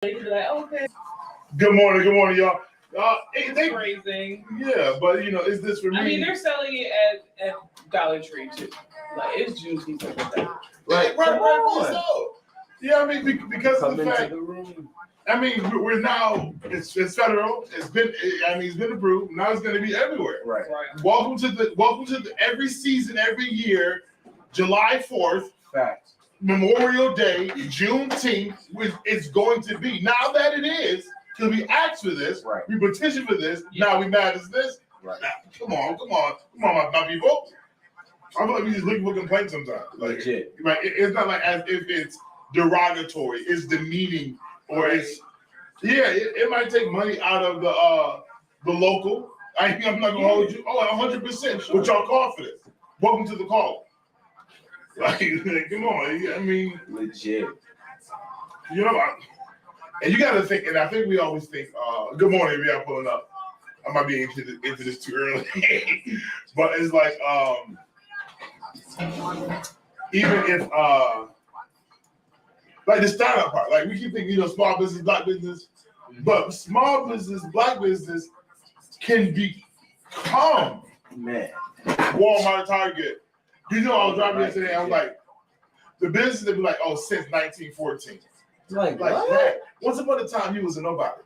They could be like, okay. Good morning, y'all. They Raising. Yeah, but is this for me? I mean, they're selling it at Dollar Tree too. Like it's Juneteenth with that. Right. So. Yeah, I mean, because of the fact. I mean, we're now. It's federal. It's been approved. Now it's going to be everywhere. Right. Welcome to the every season, every year, July 4th. Facts. Memorial Day, Juneteenth, it's going to be. Now that it is, because we asked for this, right. We petitioned for this, now we mad as this. Right. Now, come on, my people. I feel like we just looking for complaints sometimes. Like, legit. Like it's not like as if it's derogatory, it's demeaning, or it's it might take money out of the local. I'm not gonna hold you. 100%. But y'all call for this. Welcome to the call. Like, come on. I mean, legit. And you got to think, and I think we always think, good morning, if y'all pulling up. I might be into this too early. But it's like, even if, like the startup part, like we keep thinking, small business, black business, but small business, black business can become Walmart, Target. I was driving yesterday. I was like, the business would be like, since 1914. Like that. Once upon a time, he was a nobody.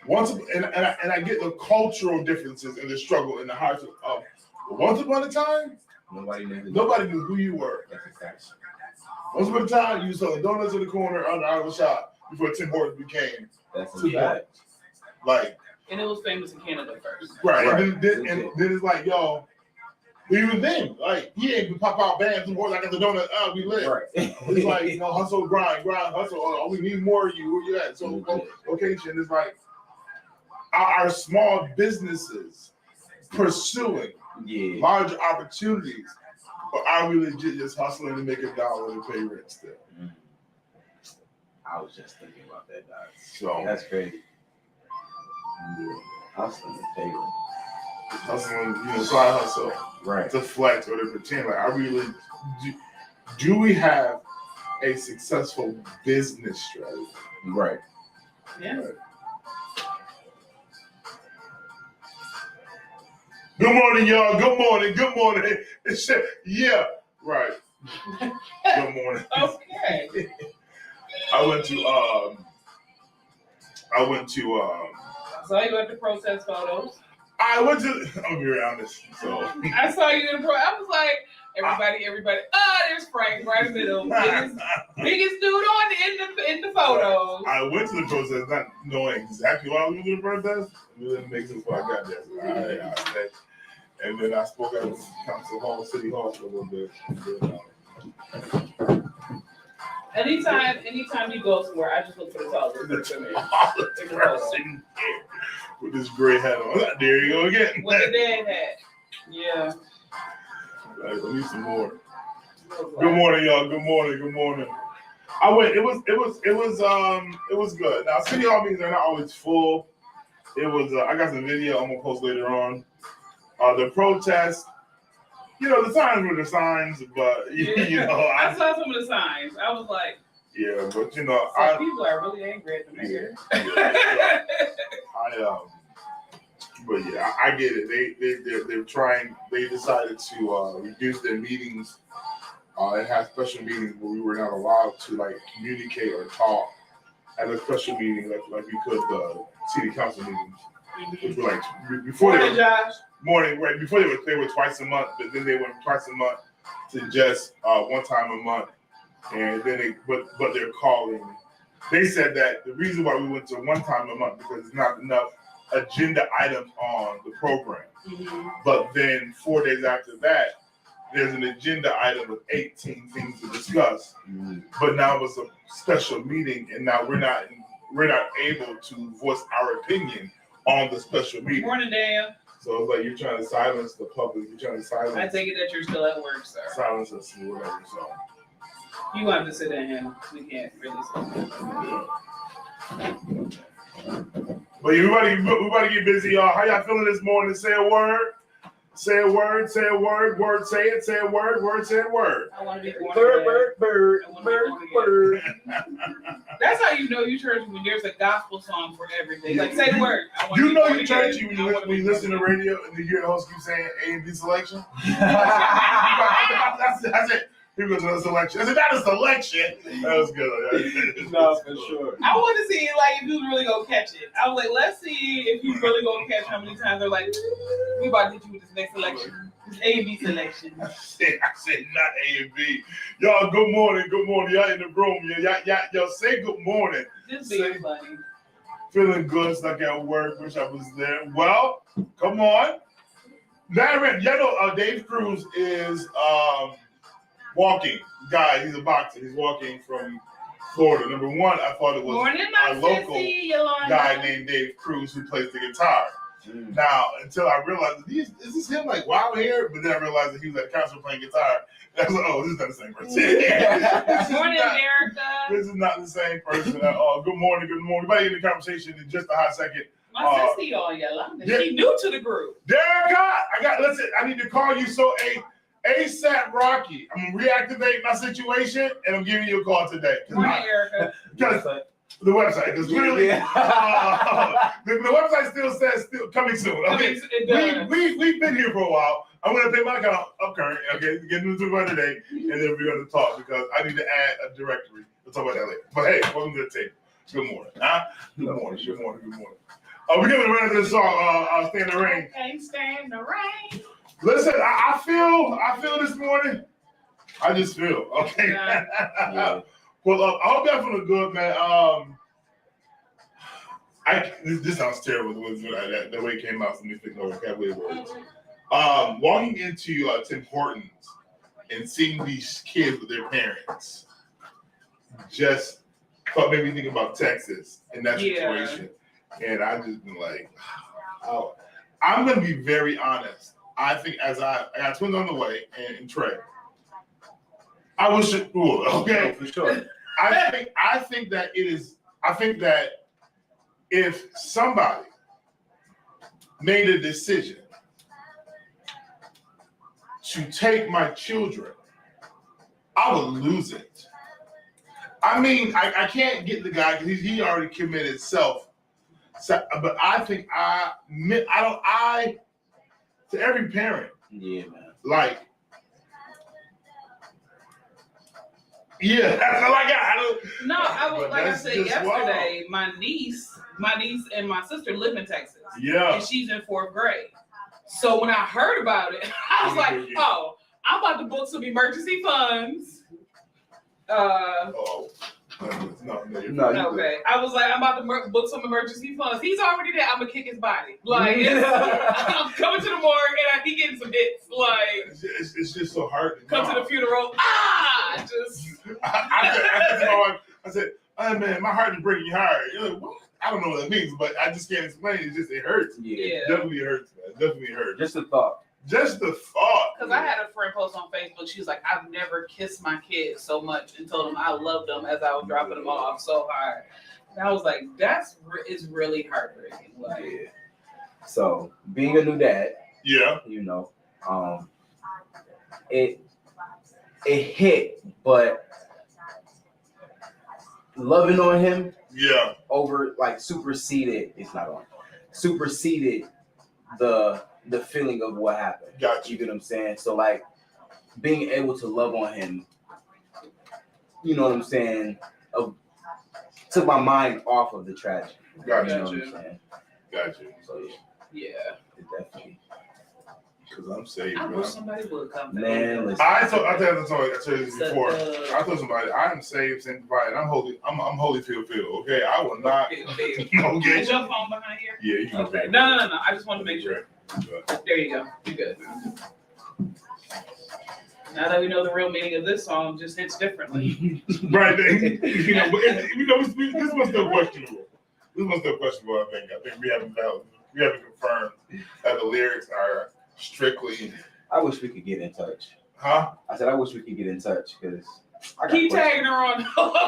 And I get the cultural differences and the struggle and the hearts of. Once upon a time, nobody knew who you were. Once upon a time, you were selling donuts in the corner out of the shop before Tim Hortons became. That's a fact. Like. And it was famous in Canada first. Right. And then it's like, yo. Even then, like he ain't pop out bands and more like at the donut. We live. Right. It's like hustle, grind, hustle. Oh, we need more of you. Where you at? So location is like our small businesses pursuing larger opportunities, but are we legit just hustling to make $1 to pay rent still? I was just thinking about that, dog. So that's crazy. Hustling to pay rent. Hustling, side hustle, right? To flex or to pretend. Like, do we have a successful business strategy? Right. Yeah. Right. Good morning, y'all. Good morning. Yeah. Right. Good morning. Okay. I went to. So you went to protest photos. I'll be honest. So I saw you in I was like, everybody. There's Frank right in the middle. Biggest dude in the photos. I went to the protest not knowing exactly why I was going to the protest. It didn't make sense why I got there. So I stayed. And then I spoke at Council Hall, City Hall for a little bit. Anytime you go somewhere, I just look for the tallest person with this gray hat on. There you go again. With the dad hat. Yeah. Right, I need some more. Good morning, y'all. Good morning. I went. It was good. Now, City Hall meetings are not always full. It was. I got some video I'm gonna post later on. The protest. The signs were the signs, but I saw some of the signs. I was like, yeah, but people are really angry at the mayor. But yeah, I get it. They're trying. They decided to reduce their meetings and have special meetings where we were not allowed to communicate or talk at a special meeting like we could the city council meetings, which were before they were. Josh. Morning, right before they were twice a month, but then they went twice a month to just one time a month, and then but they're calling. They said that the reason why we went to one time a month because there's not enough agenda items on the program. Mm-hmm. But then 4 days after that, there's an agenda item with 18 things to discuss. Mm-hmm. But now it's a special meeting, and now we're not able to voice our opinion on the special meeting. Morning, Dan. So it's like you're trying to silence the public. You're trying to silence. I take it that you're still at work, sir. Silence us or whatever. So you have to sit down here. We can't really sit. But everybody get busy, y'all. How y'all feeling this morning? Say a word. Say a word, say a word, word, say it, say a word, say a word. I want to be born Bird, again. bird, bird, I wanna bird, be born bird. That's how you know you church when there's a gospel song for everything. Like, say the word. I wanna You be know born you again. churchy when I wanna you be listen to born again. radio and you hear the host keep saying A and B selection. I said, here goes another selection. I said, not a selection. That was good. No, for sure. I want to see like if you really gonna catch it. I was like, let's see if you really gonna catch how many times they're like, we about to hit you with this next selection, this A and B selection. I said not A and B. Y'all, good morning, good morning. Y'all in the room. Y'all say good morning. Just being funny. Feeling good, stuck at work. Wish I was there. Well, come on. Now, y'all know Dave Cruz is walking. Guy, he's a boxer. He's walking from Florida. Number one, I thought it was Morning, our my local sissy, Yolanda. guy named Dave Cruz who plays the guitar. Now, until I realized, is this him like wild hair? But then I realized that he was at a concert playing guitar. And I was like, oh, this is not the same person. Morning, America. This is not the same person at all. Good morning, good morning. Everybody in the conversation in just a hot second. My sissy on Yolanda. yeah. She new to the group. Derek, listen, I need to call you so ASAP Rocky. I'm gonna reactivate my situation and I'm giving you a call today. Morning, Erica. Because the website, because clearly the website still coming soon. Okay, we've been here for a while. I'm gonna pay my account up current. Okay, get into the today, and then we're gonna talk because I need to add a directory. We'll talk about that later. But hey, welcome to the table. Good morning. Good morning. Good morning. Good morning. We're giving a run of this song. Stand in the Rain. Can't stand the rain. Listen, I feel this morning. I just feel okay. Yeah. Well, I hope y'all feeling good, man. This sounds terrible the way it came out. So let me think over that way it was. Walking into Tim Hortons and seeing these kids with their parents, just made me think about Texas in that situation. And I just been like, oh. I'm gonna be very honest. I think as I got twins on the way and Trey, I was okay For sure. I think that if somebody made a decision to take my children, I would lose it. I mean, I can't get the guy because he already committed self. So, but I think to every parent, Yeah, man. like, yeah, that's all I got. No, like I said yesterday, wild. my niece and my sister live in Texas. Yeah. And she's in 4th grade. So when I heard about it, I was like, oh, I'm about to book some emergency funds. No, Okay. I was like, I'm about to book some emergency funds. He's already there. I'm gonna kick his body. Like, I'm coming to the morgue and he getting some hits. Like, it's just so hard. Come to the funeral. Just. I said, oh man, my heart is breaking your heart. You're like, what? I don't know what that means, but I just can't explain it. It hurts. Yeah. Definitely hurts, man. Definitely hurts. Just the thought. Just the thought. Because I had a friend post on Facebook. She was like, I've never kissed my kids so much and told them I loved them as I was dropping them off so hard. And I was like, it's really heartbreaking. Like, Yeah. So being a new dad, yeah, you know, it hit, but loving on him, yeah, over like superseded the feeling of what happened. Got You get what I'm saying? So like being able to love on him, you know what I'm saying, took my mind off of the tragedy. Got You know you. what I'm saying? got you. So yeah. it definitely. Because I'm saved, I man. wish somebody would come. Man, listen. I told you this before. I told somebody I am saved, sanctified, and I'm holy. I'm holy filled. Okay, I will not. Is Okay. your phone behind here? Yeah, you can. Okay. No. I just want to make sure. There you go. You good. Now that we know the real meaning of this song, just hits differently. Right. This was still questionable. I think we haven't confirmed that the lyrics are strictly. I wish we could get in touch. Huh? I said I wish we could get in touch because Keep tagging her on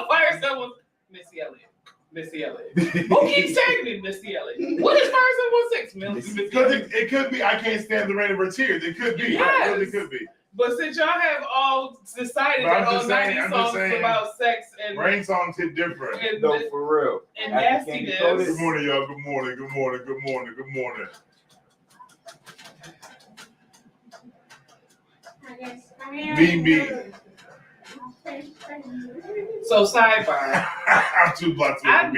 Fire Someone, Missy Elliott. Missy Elliott. Who keeps tagging me, Missy Elliott? What is Fire 716? Because it could be I Can't Stand the Rain of Her Tears. It could be. Yes. It really could be. But since y'all have all decided that all 90s songs is about sex and rain songs hit different. And, No, for real. And nastiness. Good morning, y'all. Good morning. Good morning. Good morning. Good morning. Me. So sidebar. I'm too black to I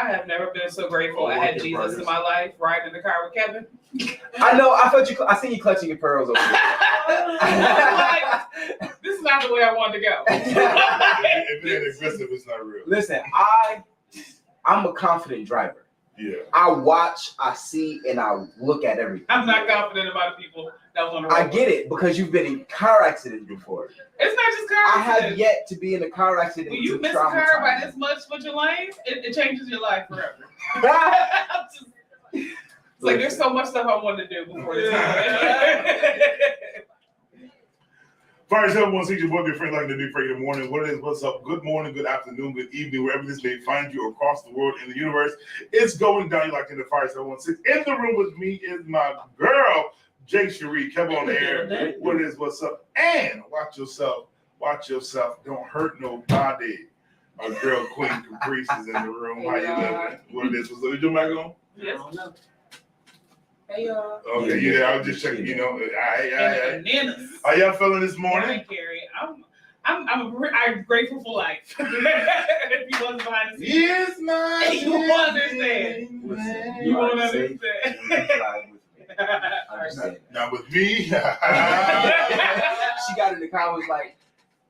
have never been so grateful I had Jesus in my life riding in the car with Kevin. I know. I felt you. I seen you clutching your pearls over there. Like, this is not the way I wanted to go. If it ain't aggressive, it's not real. Listen, I'm a confident driver. Yeah. I watch, I see, and I look at everything. I'm not confident about the people that was on the road. I get it because you've been in car accidents before. It's not just car I accidents. have yet to be in a car accident. When you miss a car by this much with your lanes, it changes your life forever. It's like there's so much stuff I wanted to do before this time. Fire 716, your boy, your friend, like the new Friday morning. What it is, what's up? Good morning, good afternoon, good evening, wherever this may find you across the world in the universe. It's going down. You like in the Fire 716. In the room with me is my girl, Jay Cherie. Kevin on the air. What it is, what's up? And watch yourself. Watch yourself. Don't hurt nobody. Our girl, Queen Caprice, is in the room. How you living? What it is, what's up? Is your mic on? Yes. Hey y'all. Okay, yeah, I was just checking, you know. Bananas. How y'all feeling this morning? Morning, Carrie. I'm grateful for life. If you wasn't behind the scenes. Yes, man. You won't understand. Listen, You won't safe. understand. Now with me, She got in the car, was like,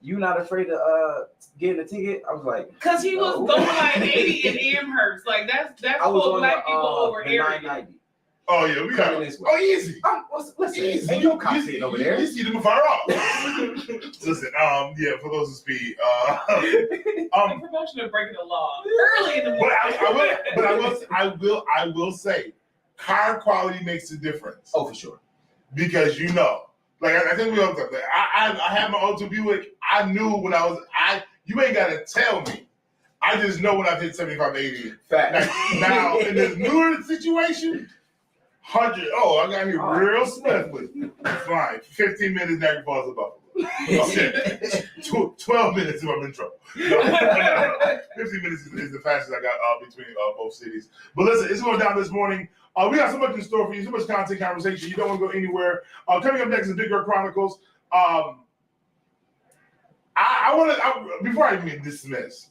"You not afraid to getting a ticket?" I was like, Cause he was no. going like 80 in Amherst. Like that's I was for on black people over the here. 990. oh yeah, we got Coming this way. oh easy. Listen, Easy. ain't no cop sitting over there. You see them fire off. Listen, yeah, for those who speed, The promotion of breaking the law early in the morning. I will say, car quality makes a difference. Oh, for sure. Because you know, like I think we all talk. I had my O2 Buick. I knew when you ain't gotta tell me. I just know when I've hit 75, 80. Fact. Now in this newer situation, 100. Oh, I got here real swiftly. Fine. 15 minutes, Niagara Falls to Buffalo. Okay. 12 minutes if I'm in trouble. No. 15 minutes is the fastest I got between both cities. But listen, it's going down this morning. We got so much in store for you, so much content, conversation. You don't want to go anywhere. Coming up next is Big Girl Chronicles. I want to, before I even dismiss,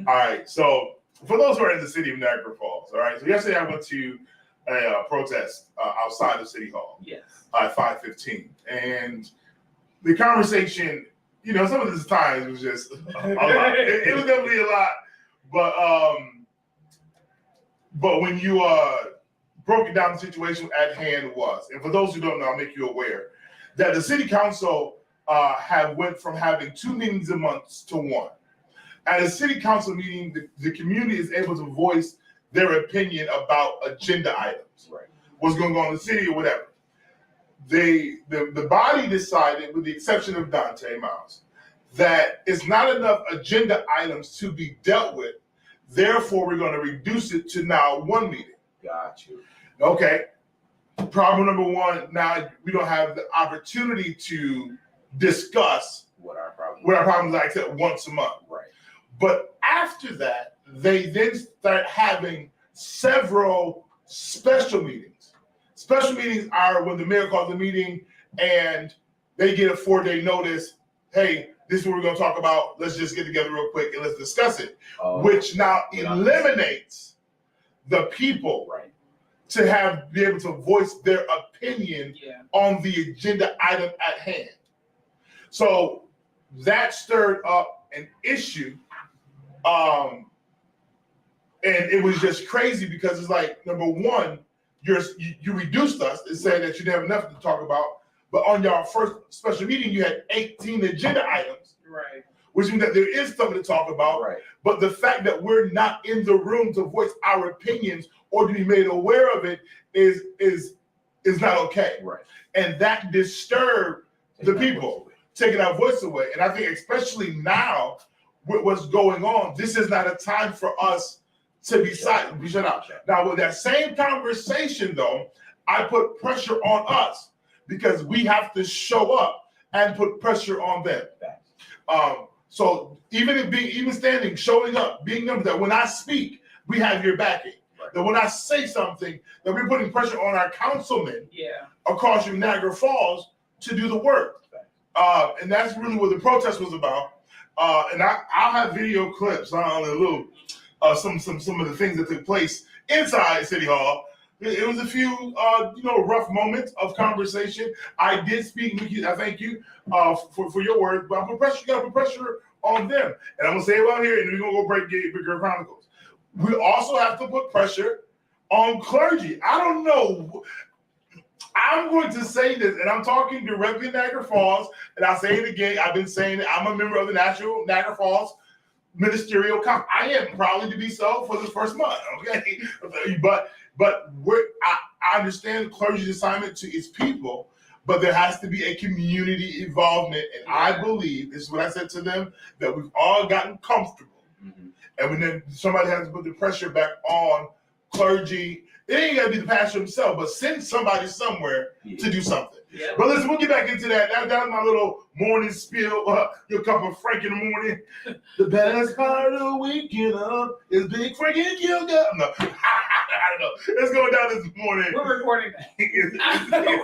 all right, so for those who are in the city of Niagara Falls, all right, so yesterday I went to a protest outside of City Hall. Yes. At 5:15, and the conversation, you know, some of this times was just a lot. It was definitely a lot, but when you broke it down, the situation at hand was, and for those who don't know, I'll make you aware that the city council have went from having 2 meetings a month to 1. At a city council meeting, the community is able to voice their opinion about agenda items, Right. what's going on in the city or whatever. The body decided, with the exception of Dante Miles, that it's not enough agenda items to be dealt with. Therefore, we're going to reduce it to now 1 meeting. Got you. Okay. Problem number 1, now we don't have the opportunity to discuss What our problem? what our problems are except once a month. Right. But after that, they then start having several special meetings. Special meetings are when the mayor calls a meeting and they get a 4-day notice. Hey, this is what we're going to talk about. Let's just get together real quick and let's discuss it. Which now eliminates the people Right. to be able to voice their opinion on the agenda item at hand. So that stirred up an issue. And it was just crazy because it's like, number 1, you reduced us and said that you didn't have enough to talk about. But on your first special meeting, you had 18 agenda items. Right. Which means that there is something to talk about. Right. But the fact that we're not in the room to voice our opinions or to be made aware of it is not okay. Right. And that disturbed the people, taking our voice away. And I think especially now with what's going on, this is not a time for us to be silent, be shut out. Now, with that same conversation, though, I put pressure on us because we have to show up and put pressure on them. So even standing, showing up, being number that when I speak, we have your backing. Right. That when I say something, that we're putting pressure on our councilmen across Niagara Falls to do the work. And that's really what the protest was about. And I'll have video clips on a little some of the things that took place inside City Hall. It was a few rough moments of conversation. I did speak, Nikki. I thank you for your words, but you gotta put pressure on them. And I'm gonna say it out here, and we're gonna go break Bigger Chronicles. We also have to put pressure on clergy. I don't know. I'm going to say this, and I'm talking directly to Niagara Falls, and I'll say it again. I've been saying it. I'm a member of the National Niagara Falls Ministerial Council. I am proudly to be so for the first month, okay? But I understand clergy's assignment to its people, but there has to be a community involvement. And I believe, this is what I said to them, that we've all gotten comfortable. Mm-hmm. And when then somebody has to put the pressure back on clergy, it ain't got to be the pastor himself, but send somebody somewhere to do something. Yeah. But listen, we'll get back into that. That's my little morning spiel. Your cup of Frank in the morning. The best part of the weekend is Big Frank and yoga. No, I don't know. It's going down this morning. We're recording that. It's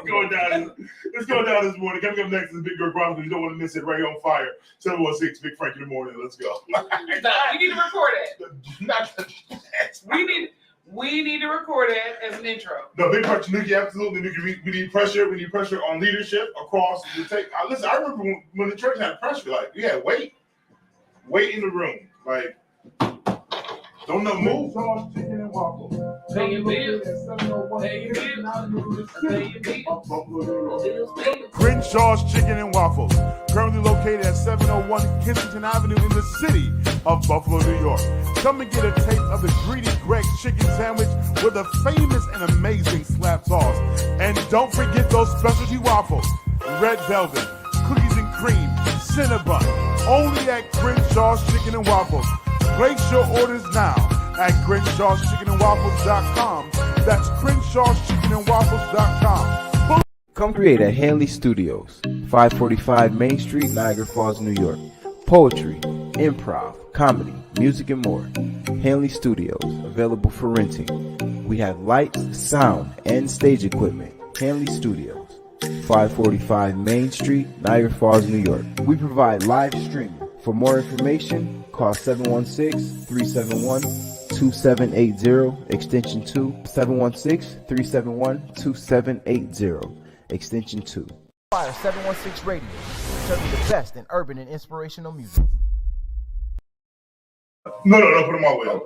going down. It's going down this morning. Coming up next is Big Girl Chronicles. You don't want to miss it. Right on fire. 716 Big Frank in the morning. Let's go. No, you need to record it. We need to record it as an intro. No, big pressure, Nikki, absolutely. We need pressure. We need pressure on leadership across the take. Listen, I remember when the church had pressure, like, we had wait in the room. Like, don't know move. Pay your bills. Pay your bills. Crenshaw's Chicken and Waffles, currently located at 701 Kensington Avenue in the city of Buffalo, New York. Come and get a taste of the greedy Greg's chicken sandwich with a famous and amazing slap sauce. And don't forget those specialty waffles, red velvet, cookies and cream, Cinnabon, only at Crenshaw's Chicken and Waffles. Place your orders now at Crenshaw'sChickenandWaffles.com. That's Crenshaw'sChickenandWaffles.com. Come create at Hanley Studios, 545 Main Street, Niagara Falls, New York. Poetry, improv, comedy, music, and more. Hanley Studios, available for renting. We have lights, sound, and stage equipment. Hanley Studios, 545 Main Street, Niagara Falls, New York. We provide live streaming. For more information, call 716-371-2780, extension 2, 716-371-2780, extension 2. Fire 716 Radio, serving the best in urban and inspirational music. No, put them all the way up.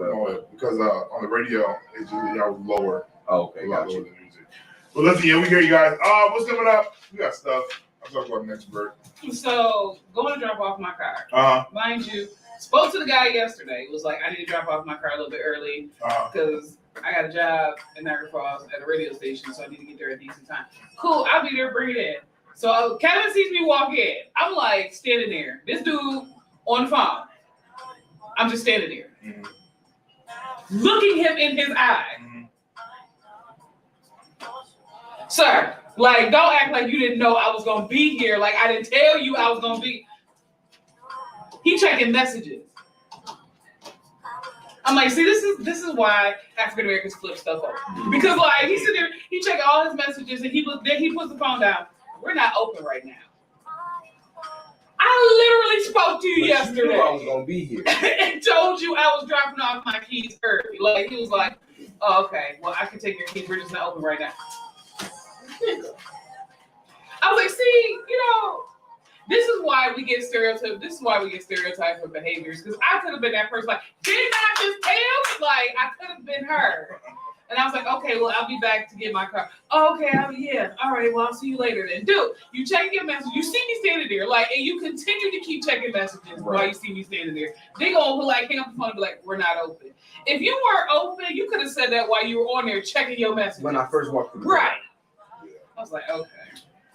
Because on the radio, it's just lower. Oh, okay, gotcha. Lower than music. Well, listen, we hear you guys. What's coming up? We got stuff. I'll talk about next break. So, going to drop off my car. Mind you, spoke to the guy yesterday. It was like, I need to drop off my car a little bit early because I got a job in Niagara Falls at a radio station, so I need to get there at a decent time. Cool, I'll be there, bring it in. So Kevin sees me walk in. I'm like standing there. This dude on the phone. I'm just standing there. Mm-hmm. Looking him in his eye. Mm-hmm. Sir, like, don't act like you didn't know I was going to be here. Like, I didn't tell you I was going to be. He checking messages. I'm like, see, this is why African Americans flip stuff over. Because, like, he's sitting there, he checking all his messages, and then he puts the phone down. We're not open right now. I literally spoke to you yesterday. You knew I was going to be here. And told you I was dropping off my keys early. Like, he was like, oh, okay, well, I can take your keys. We're just not open right now. I was like, see, this is why we get stereotyped. This is why we get stereotyped for behaviors. Because I could have been that person. Like, didn't I just tell you? Like, I could have been her. And I was like, okay, well, I'll be back to get my car. Oh, okay, yeah. All right, well, I'll see you later then. Dude, you check your message. You see me standing there, like, and you continue to keep checking messages while you see me standing there. They gonna like hang up the phone and be like, we're not open. If you weren't open, you could have said that while you were on there checking your messages. When I first walked through the right. I was like, okay.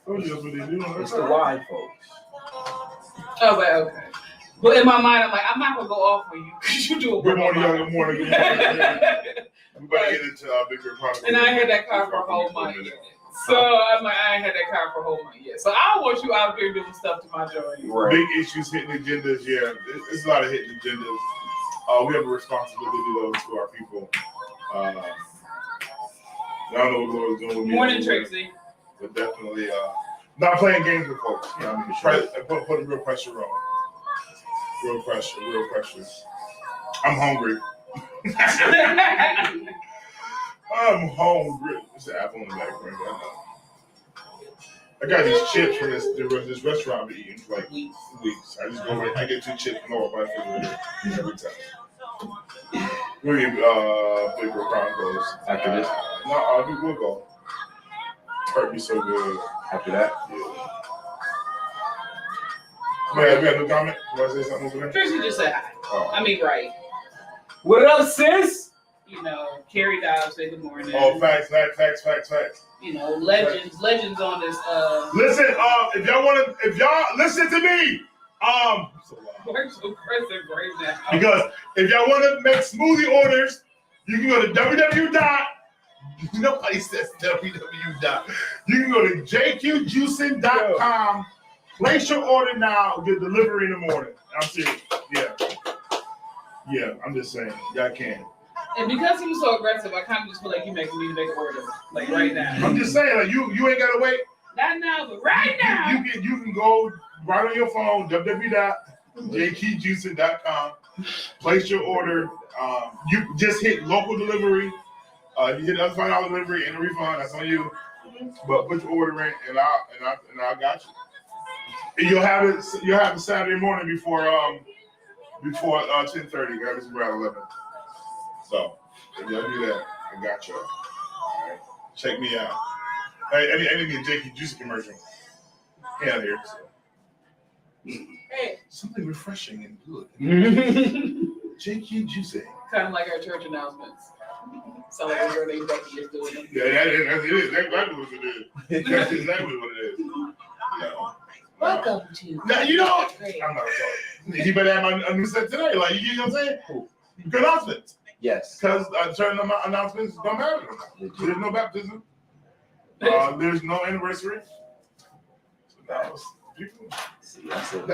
It's the wide folks. I was like, okay. But in my mind, I'm like, I'm not gonna go off on you because you do a Good morning, y'all. Good morning. Good morning. We about to get into bigger problems. And I ain't had that car for a whole month yet. So I'm like, I ain't had that car for a whole month yet. So I don't want you out there doing stuff to my joint. Right. Big issues hitting agendas. Yeah, it's a lot of hitting agendas. We have a responsibility to do those to our people. I don't know what the Lord is doing with me. Morning, Trixie. But definitely not playing games with folks. You know what I mean? Putting real pressure on. Real pressure. I'm hungry. I'm hungry. It's an apple in the background. I got these chips from this restaurant I've been eating for like weeks. I just go right. I get 2 chips and all my refrigerator every time. We're gonna get Big Chronicles After this? No, we'll go. Hurt me so good. After that? Yeah. Man, we got no comment? You want to say something over there? Trixie just said hi. Oh. I mean, right. What up, sis? You know, Carrie Dobbs said good morning. Oh, facts. You know, legends on this. Listen, if y'all listen to me, We're so aggressive right now. because if y'all want to make smoothie orders, you can go to www. Nobody says www. You can go to jqjuicing.com. Place your order now. Get delivery in the morning. I'm serious. Yeah. I'm just saying, y'all can. And because he was so aggressive, I kind of just feel like you making me make an order, like right now. I'm just saying, like you ain't gotta wait. Not now, but right now. You can go right on your phone, www.jqjuicing.com. Place your order. You just hit local delivery. You hit the $5 delivery and a refund. That's on you. But put your order in, and I got you. And you'll have it Saturday morning before 10:30. Got it around 11. So if y'all do that, I got y'all. All right, check me out. Hey, I need a JQ Juicy commercial. Get out of here. Hey. Something refreshing and good. JQ Juicy. Kind of like our church announcements. So like our name Becky is doing them. Yeah, it is. That's exactly what it is. That's exactly what it is. Yeah. Welcome to. Now, you know, I'm not sorry. You better have my new set today. Like, you know what I'm saying? Good announcements. Yes. Because certain announcements don't matter. There's no baptism. There's no anniversary. So that was people. See, that's it.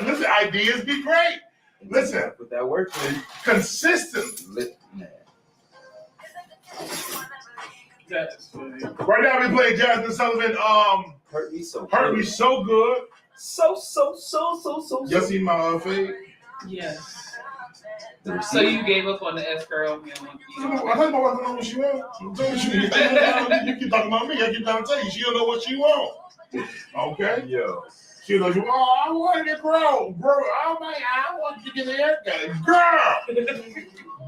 Listen, ideas be great. Listen. Put that work in. Consistent. Man. Right now we play Jasmine Sullivan. Hurt me so good. So. Y'all see my fade? Yes. So you gave up on the S girl? I think my wife don't know what she wants. You keep talking about me. I keep trying to tell you. She don't know what she wants. Okay? Yo. She knows you. Oh, I want to grow. Bro, oh my, I want you to get a haircut.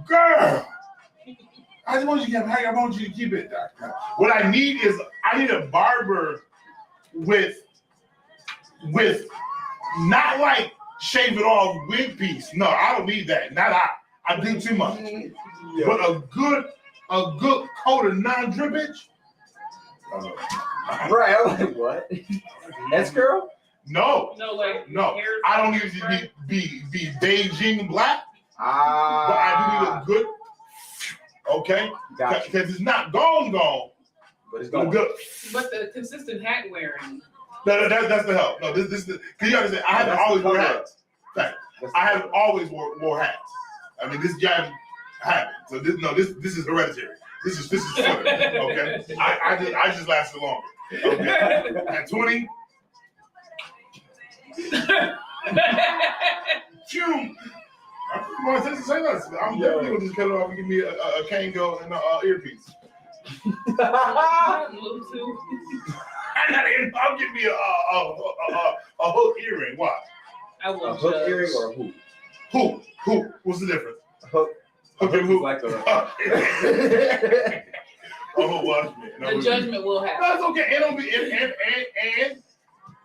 Girl. I just want you to get hair. I want you to keep it. What I need is a barber with not like shave it off wig piece. No, I don't need that. Not I do too much. Yo. But a good coat of non-drippage. Right, I'm like, what? S girl? No. No, like No. I don't need to be Beijing black. But I do need a good. Okay. Gotcha. Because it's not gone. But it's going good. But the consistent hat wearing. No, that's the help. No, this is the. Can you understand? I haven't always wore hats. Fact. I haven't always wore hats. I mean, this guy happened. So this is hereditary. This is funny. Okay. I just lasted longer. Okay. At 20. June. I'm definitely going to just cut it off and give me a Kango and an earpiece. I'll give me a hook earring. Why? I will a hook earring or a hoop? Hoop. What's the difference? Hook. Hook and hoop. Like a watch me. The judgment will happen. That's okay. And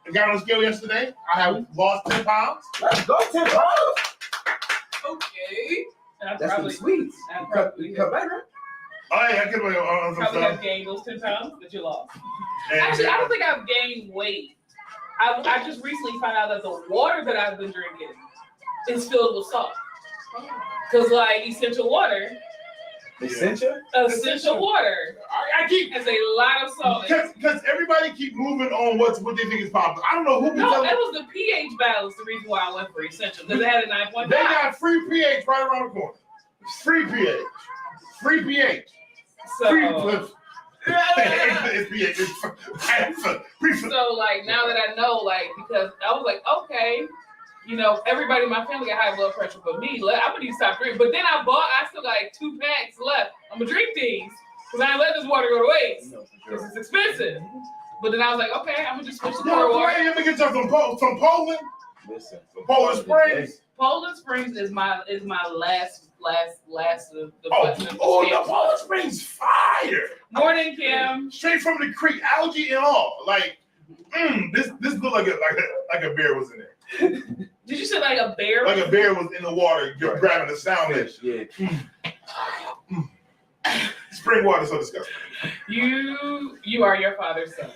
I got on the scale yesterday. I have lost 10 pounds. Let's go, 10 pounds. Okay. That's some sweets. You cut back, right? Oh, yeah, I could have probably have gained those 10 pounds that you lost. Actually, I don't think I've gained weight. I just recently found out that the water that I've been drinking is filled with salt. Because like essential water, Essential? essential water I keep has a lot of salt in it. because everybody keep moving on what they think is popular. I don't know who. No, that was the pH balance. The reason why I went for essential because it had a 9.5. They got free pH right around the corner. Free pH. Free pH. Free So, it's pH. so like now that I know, like because I was like, okay, you know, everybody in my family got high blood pressure, but me, I'm gonna need to stop drinking. But then I still got like 2 packs left. I'm gonna drink these because I ain't let this water go to waste because it's expensive. But then I was like, okay, I'm gonna just switch to cold water. Let me get you from Poland. Listen. From Poland Springs. Poland Springs is my last of the The Poland Springs fire. Morning, Kim. Straight from the creek, algae and all. Like, this looked like a bear was in there. Did you say like a bear? Like a bear was in the water, grabbing the sound edge. Yeah. Spring water so disgusting. You are your father's son.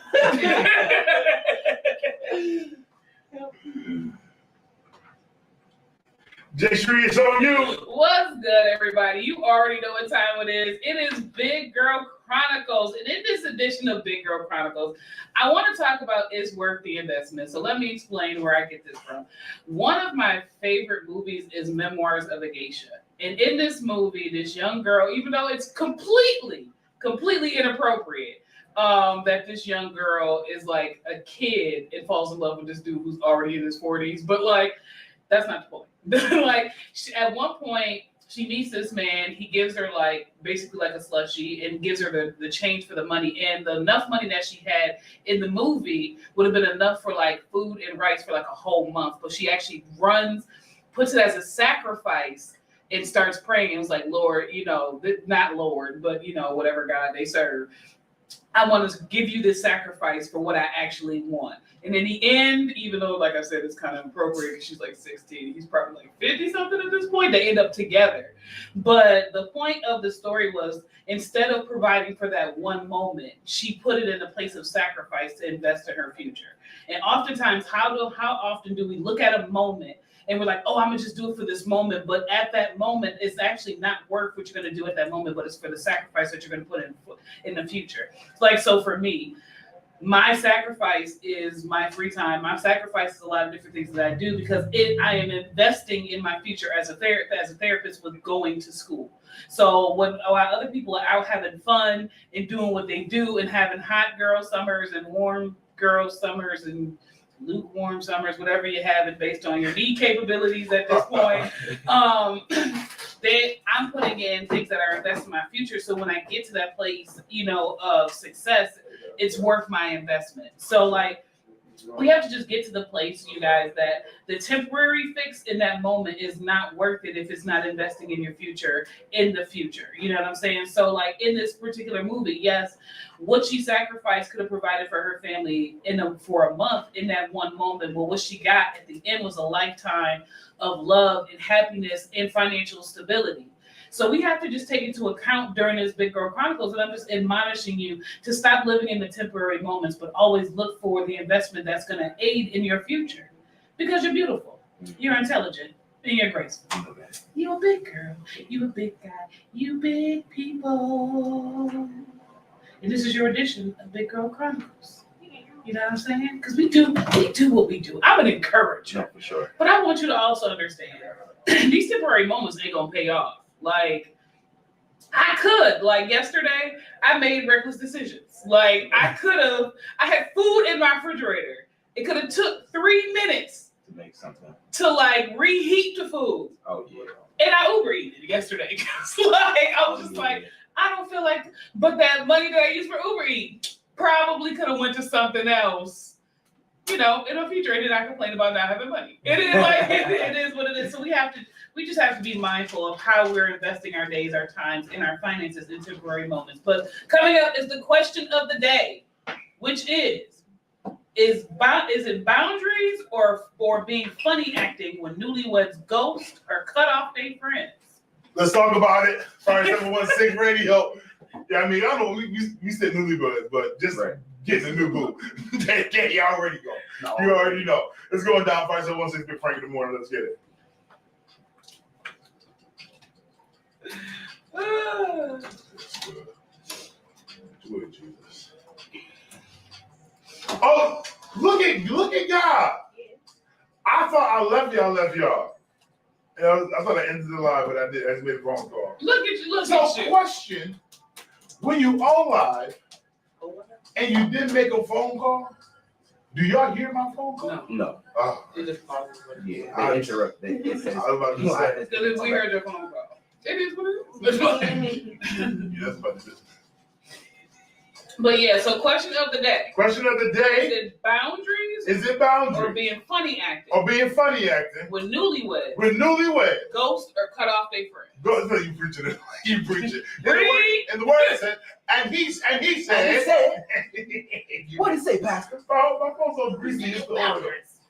J Street, it's on you. What's good, everybody? You already know what time it is. It is Big Girl Chronicles. And in this edition of Big Girl Chronicles, I want to talk about Is Worth the Investment. So let me explain where I get this from. One of my favorite movies is Memoirs of a Geisha. And in this movie, this young girl, even though it's completely inappropriate, that this young girl is like a kid and falls in love with this dude who's already in his 40s. But like, that's not the point. Like at one point she meets this man, he gives her like basically like a slushie and gives her the change for the money, and the enough money that she had in the movie would have been enough for like food and rice for like a whole month, but she actually puts it as a sacrifice and starts praying and was like, Lord, you know, not Lord, but you know, whatever God they serve, I want to give you this sacrifice for what I actually want. And in the end, even though, like I said, it's kind of appropriate because she's like 16, he's probably like 50 something at this point, they end up together. But the point of the story was, instead of providing for that one moment, she put it in a place of sacrifice to invest in her future. And oftentimes, how often do we look at a moment and we're like, oh, I'm gonna just do it for this moment. But at that moment, it's actually not worth what you're gonna do at that moment, but it's for the sacrifice that you're gonna put in the future. Like, so for me, my sacrifice is my free time. My sacrifice is a lot of different things that I do because I am investing in my future as a therapist with going to school. So when while other people are out having fun and doing what they do and having hot girl summers and warm girl summers and lukewarm summers, whatever you have it based on your need capabilities at this point, I'm putting in things that are investing in my future. So when I get to that place, you know, of success, it's worth my investment. So like, we have to just get to the place, you guys, that the temporary fix in that moment is not worth it if it's not investing in your future in the future. You know what I'm saying? So like in this particular movie, yes, what she sacrificed could have provided for her family for a month in that one moment. But what she got at the end was a lifetime of love and happiness and financial stability. So we have to just take into account during this Big Girl Chronicles, and I'm just admonishing you to stop living in the temporary moments, but always look for the investment that's going to aid in your future. Because you're beautiful, you're intelligent, and you're graceful. You're a big girl, you a big guy, you big people. And this is your edition of Big Girl Chronicles. You know what I'm saying? Because we do what we do. I'm an encourager. No, for sure. But I want you to also understand, these temporary moments ain't going to pay off. Like, like yesterday, I made reckless decisions. Like, I had food in my refrigerator. It could have took 3 minutes To make something. to like reheat the food. Oh, yeah. And I Uber eated it yesterday. Like, I was just like, I don't feel like, but that money that I used for Uber Eats probably could have went to something else, you know, in the future. And then I complain about not having money. It is like, it is what it is. So we just have to be mindful of how we're investing our days, our times, and our finances in temporary moments. But coming up is the question of the day, which is it boundaries or being funny acting when newlyweds ghost or cut off their friends? Let's talk about it. Fire 716 Radio. Yeah, I mean, I don't know, we said newlyweds, but just getting a new boo. You already go. No. You already know. It's going down. Fire 716 Big Frank in the morning. Let's get it. Do it, Jesus. Oh, look at God. I thought I left y'all. I thought I ended the live, but I did. I just made a phone call. Look at you. So, question: when you on live and you didn't make a phone call, do y'all hear my phone call? No. Oh, It just pauses. Yeah, they interrupt. It says, I was about to say. Because we heard your phone call. It is what it is. Yeah, that's about to be. But yeah, so question of the day. Question of the Is day: it boundaries is it or boundaries being funny acting? or being funny acting With newlyweds, with newlyweds? ghost or cut off their friend? Go, so you preaching it. You preach it. Read. And the word said, and he said, what did it say, Pastor? Oh, my phone's so greasy. It's the oil.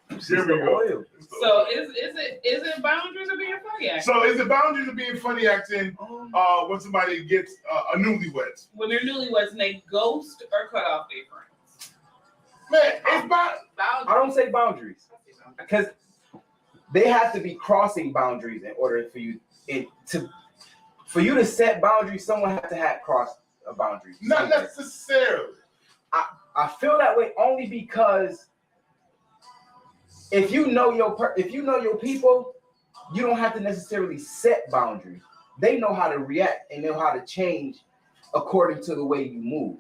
Here we go. So is it boundaries or being funny acting? So is it boundaries of being funny acting when somebody gets a newlyweds? When they're newlyweds and they ghost or cut off their friends? Man, it's about I don't say boundaries because they have to be crossing boundaries in order for you to set boundaries. Someone has to have crossed a boundary. not necessarily. I feel that way only because if you know your people, you don't have to necessarily set boundaries. They know how to react and know how to change according to the way you move.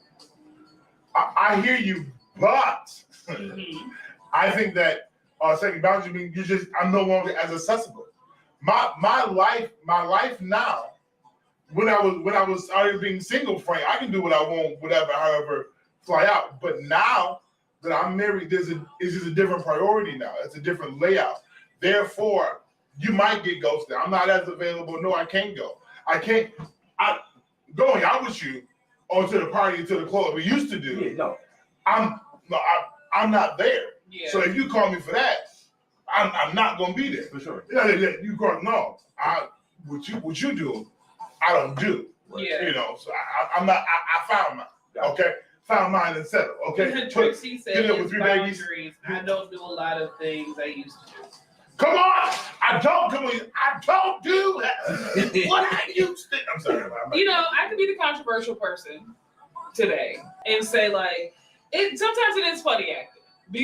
I hear you, but I think that setting boundaries means I'm no longer as accessible. My life now. When I was already being single, Frank, I can do what I want, whatever, however, fly out. But now that I'm married, it's just a different priority now. It's a different layout. Therefore, you might get ghosted. I'm not as available. No, I can't go. Going out with you or to the party, to the club we used to do. Yeah, no. I'm not there. Yeah. So if you call me for that, I'm not gonna be there. For sure. You call no. What you do, I don't do. Yeah. So I'm not. I found mine. Okay, found mine and settled. Okay. Trixie said Get up with it's 3 babies. boundaries. I don't do a lot of things I used to do. Come on! I don't do that. What I used to. I'm sorry. I can be the controversial person today and say like sometimes it is funny acting.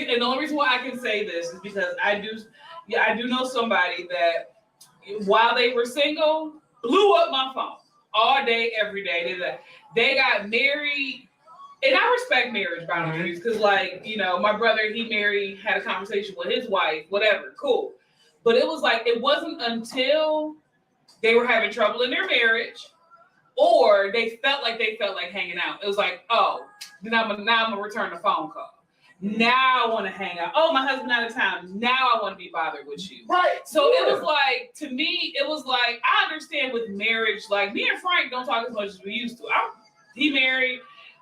And the only reason why I can say this is because I do know somebody that while they were single blew up my phone all day, every day. They got married. And I respect marriage boundaries because, my brother, he had a conversation with his wife, whatever, cool. But it was like, it wasn't until they were having trouble in their marriage or they felt like hanging out. It was like, oh, then I'm gonna return the phone call. Now I want to hang out. Oh, my husband out of town. Now I want to be bothered with you. Right. So it was like, to me, it was like, I understand with marriage, like me and Frank don't talk as much as we used to. He married.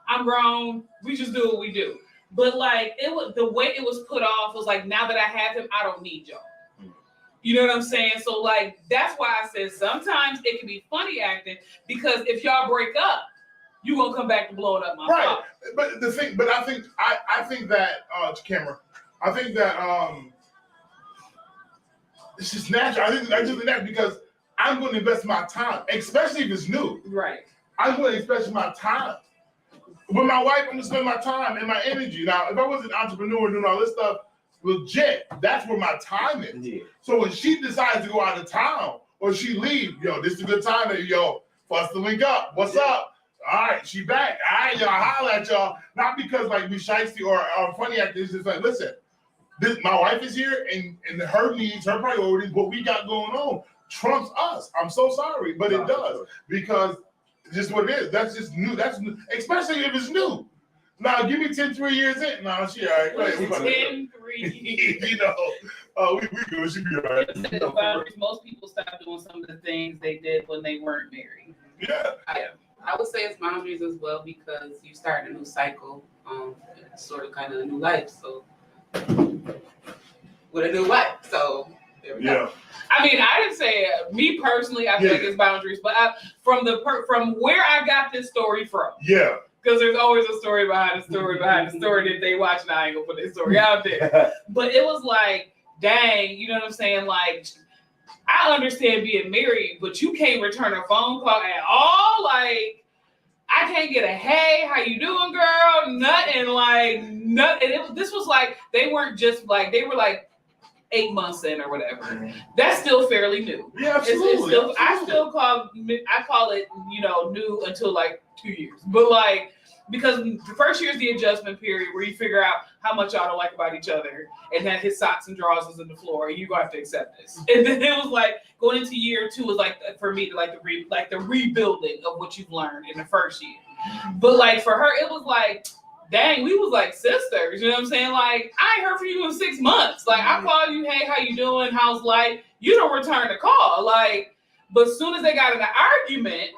I'm grown. We just do what we do. But it was the way it was put off was like, now that I have him, I don't need y'all. You know what I'm saying? So that's why I said sometimes it can be funny acting because if y'all break up, you gonna come back to blowing up my phone. But I think that camera. I think that it's just natural. I think that's just natural because I'm going to invest my time, especially if it's new. Right. I'm going to invest my time. With my wife, I'm going to spend my time and my energy. Now, if I was an entrepreneur doing all this stuff, legit, that's where my time is. Yeah. So when she decides to go out of town or she leave, this is a good time. For us to link up. What's up? All right, she back. All right, y'all, holla at y'all. Not because we shiesty or funny acting. It's just listen, my wife is here and her needs, her priorities, what we got going on trumps us. I'm so sorry, but it does because it's just what it is. That's just new. That's new, especially if it's new. Now, give me 10, 3 years in. No, she all right. Right, 10, 3 years. we good. She be all right. Most people stop doing some of the things they did when they weren't married. Yeah. I would say it's boundaries as well because you start a new cycle, sort of kind of a new life. So with a new wife. So there we go. I mean, I didn't say me personally. I feel like it's boundaries, but from where I got this story from. Yeah. Because there's always a story behind the story behind the story that they watch, and I ain't gonna put this story out there. But it was like, dang, you know what I'm saying? Like, I understand being married, but you can't return a phone call at all. Like, I can't get a hey, how you doing, girl? Nothing, like nothing. This was like they weren't just like they were like 8 months in or whatever. Mm-hmm. That's still fairly new. Yeah, absolutely. It's still, I still call it, you know, new until like 2 years. But like, because the first year is the adjustment period where you figure out how much y'all don't like about each other, and that his socks and drawers was in the floor, and you're gonna have to accept this. And then it was like going into year 2 was like for me like the rebuilding of what you've learned in the first year. But like for her, it was like, dang, we was like sisters, you know what I'm saying? Like, I ain't heard from you in 6 months. Like, I call you, hey, how you doing? How's life? You don't return the call. Like, but as soon as they got in an argument,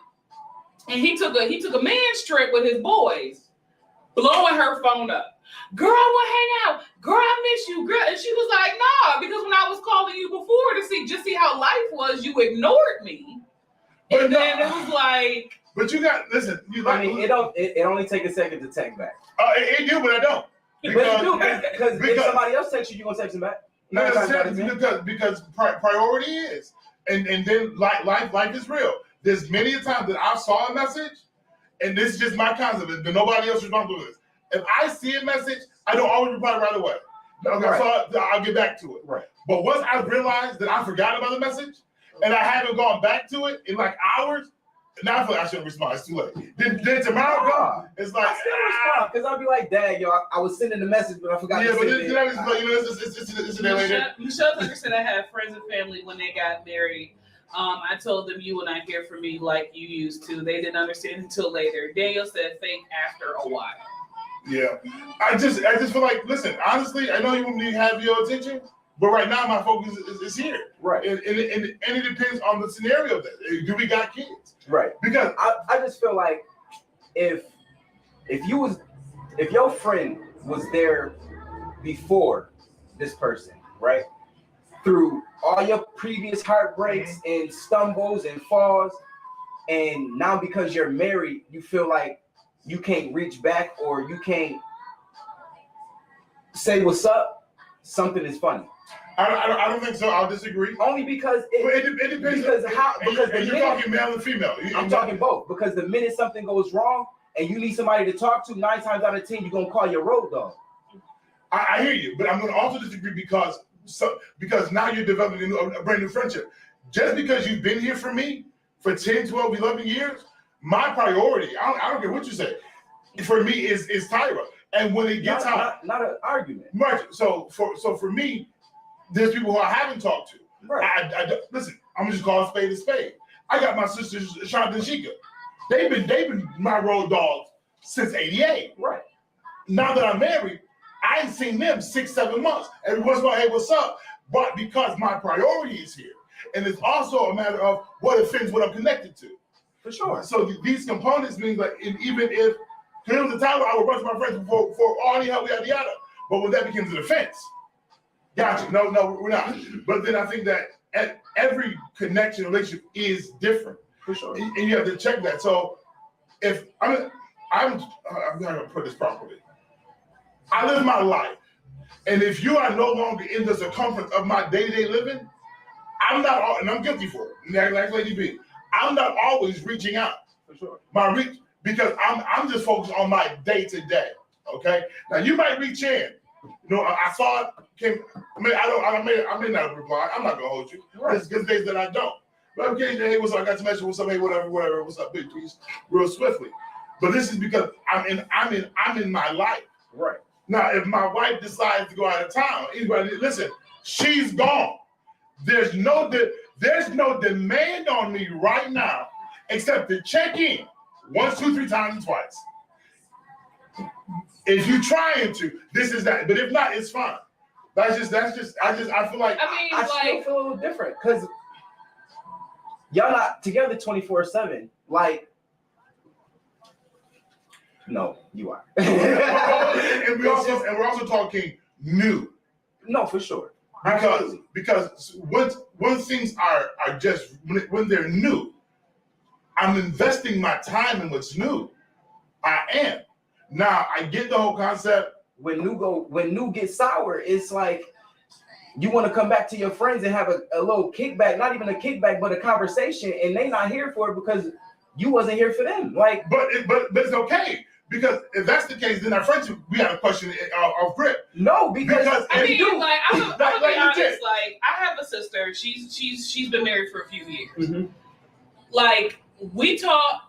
and he took a man's trip with his boys, blowing her phone up. Girl, I want to hang out. Girl, I miss you, girl. And she was like, nah, because when I was calling you before to see how life was, you ignored me. But and then it was like, but you got listen. You like, I mean, it only take a second to text back. It do, but I don't. Because if somebody else texts you gonna text them back. Because priority is, and then life is real. There's many a time that I saw a message, and this is just my concept, but nobody else responds to this. If I see a message, I don't always reply right away. Okay, right. So I'll get back to it. Right. But once I realized that I forgot about the message, and I haven't gone back to it in like hours, now I feel like I shouldn't respond. It's too late. Then tomorrow it's like I still respond because I'll be like, "Dang, yo, I was sending the message, but I forgot." Yeah, to but send it's a day later. Michelle understood I had friends and family when they got married. I told them you will not hear from me like you used to. They didn't understand until later. Daniel said fake after a while. Yeah, I just feel like, listen, honestly, I know you want me to have your attention, but right now my focus is here. Right, and it depends on the scenario. Do we got kids? Right, because I just feel like if your friend was there before this person, right, through all your previous heartbreaks and stumbles and falls, and now because you're married, you feel like you can't reach back or you can't say what's up, something is funny. I don't think so. I'll disagree. Only because it depends. Because you're talking male and female. I'm talking both. Because the minute something goes wrong and you need somebody to talk to, 9 times out of 10 you're gonna call your road dog. I hear you, but I'm gonna also disagree because now you're developing a brand new friendship. Just because you've been here for me for 10, 12, 11 years, my priority, I don't care what you say, for me is Tyra. And when it gets out, not an argument. Right. So for me, there's people who I haven't talked to. Right. I listen, I'm gonna just call a spade. I got my sisters, Shanta and Sheikah. They've been my road dogs since '88. Right. Now that I'm married, I ain't seen them 6-7 months. Every once in a while, hey, what's up? But because my priority is here, and it's also a matter of what offends what I'm connected to. For sure. So these components mean that even if there was a time where I would run to my friends for all the help, yada. But when that becomes an offense, gotcha. No, we're not. But then I think that every connection, relationship is different. For sure. And you have to check that. So if I'm gonna put this properly. I live my life. And if you are no longer in the circumference of my day-to-day living, I'm not, and I'm guilty for it, like Lady B, I'm not always reaching out. For sure. Because I'm just focused on my day-to-day, okay? Now, you might reach in. You know, I saw it, I may not reply. I'm not going to hold you. Right. There's days that I don't. But occasionally, hey, what's up? I got to message, what's up? Hey, whatever, what's up, big piece, real swiftly. But this is because I'm in my life. Right. Now, if my wife decides to go out of town, anybody, listen, she's gone. There's no demand on me right now except to check in once, 2, 3 times, and twice. If you're trying to, this is that. But if not, it's fine. I feel like I still feel a little different because y'all not together 24/7. Like, no, you are. and we're also talking new. No, for sure. Because when things are just when they're new, I'm investing my time in what's new. I am. Now I get the whole concept. When new gets sour, it's like you want to come back to your friends and have a little kickback, not even a kickback, but a conversation, and they not here for it because you wasn't here for them. Like, but it's okay, because if that's the case, then our friendship, we have a question of grip. No, because I mean, you, like, I'm gonna be like you honest. did. Like, I have a sister. She's been married for a few years. Mhm. Like, we talk,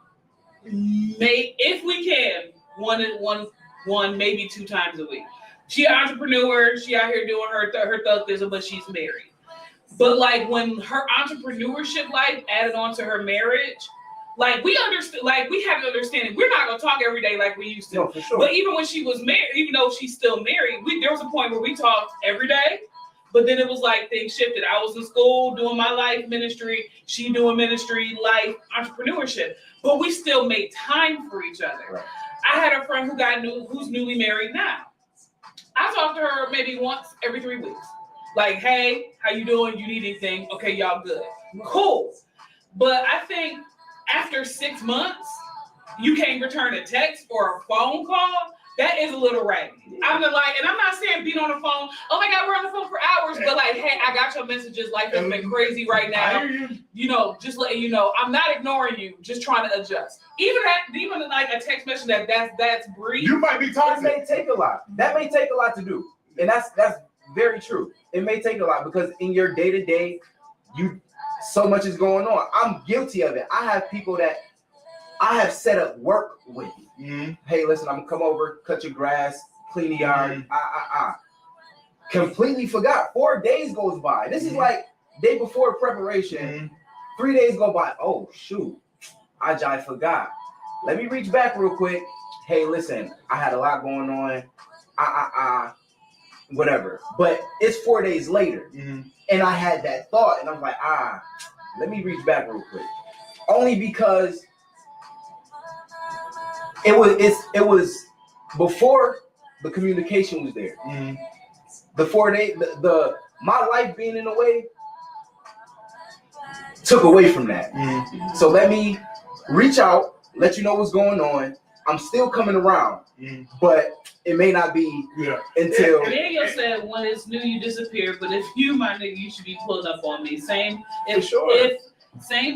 if we can, one maybe 2 times a week. She an entrepreneur. She out here doing her thuggism, but she's married. But like, when her entrepreneurship life added on to her marriage, like, we understood. Like, we have to understand. We're not gonna talk every day like we used to. no, for sure. But even when she was married, even though she's still married, there was a point where we talked every day. But then it was like things shifted. I was in school doing my life ministry. She doing ministry, life, entrepreneurship. But we still made time for each other. Right. I had a friend who's newly married now. I talk to her maybe once every 3 weeks. Like, hey, how you doing? You need anything? Okay, y'all good. Cool. But I think after 6 months, you can't return a text or a phone call. That is a little raggedy. I'm like, and I'm not saying being on the phone. Oh my God, we're on the phone for hours. But like, hey, I got your messages. Life has been crazy right now. I hear you. You know, just letting you know, I'm not ignoring you. Just trying to adjust. Even like a text message that's brief. You might be It toxic. may take a lot. That may take a lot to do, and that's very true. It may take a lot because in your day to day, so much is going on. I'm guilty of it. I have people that I have set up work with. Mm-hmm. Hey, listen, I'm gonna come over, cut your grass, clean the yard. Completely forgot. 4 days goes by. This is like day before preparation. 3 days go by. Oh shoot, I forgot. Let me reach back real quick. Hey, listen, I had a lot going on. Whatever. But it's 4 days later, and I had that thought, and I'm like, let me reach back real quick. Only because it was before the communication was there. The 4 day, my life being in a way took away from that. So let me reach out, let you know what's going on. I'm still coming around, but it may not be until. Daniel said, when it's new, you disappear. But if you, my nigga, you should be pulling up on me. Same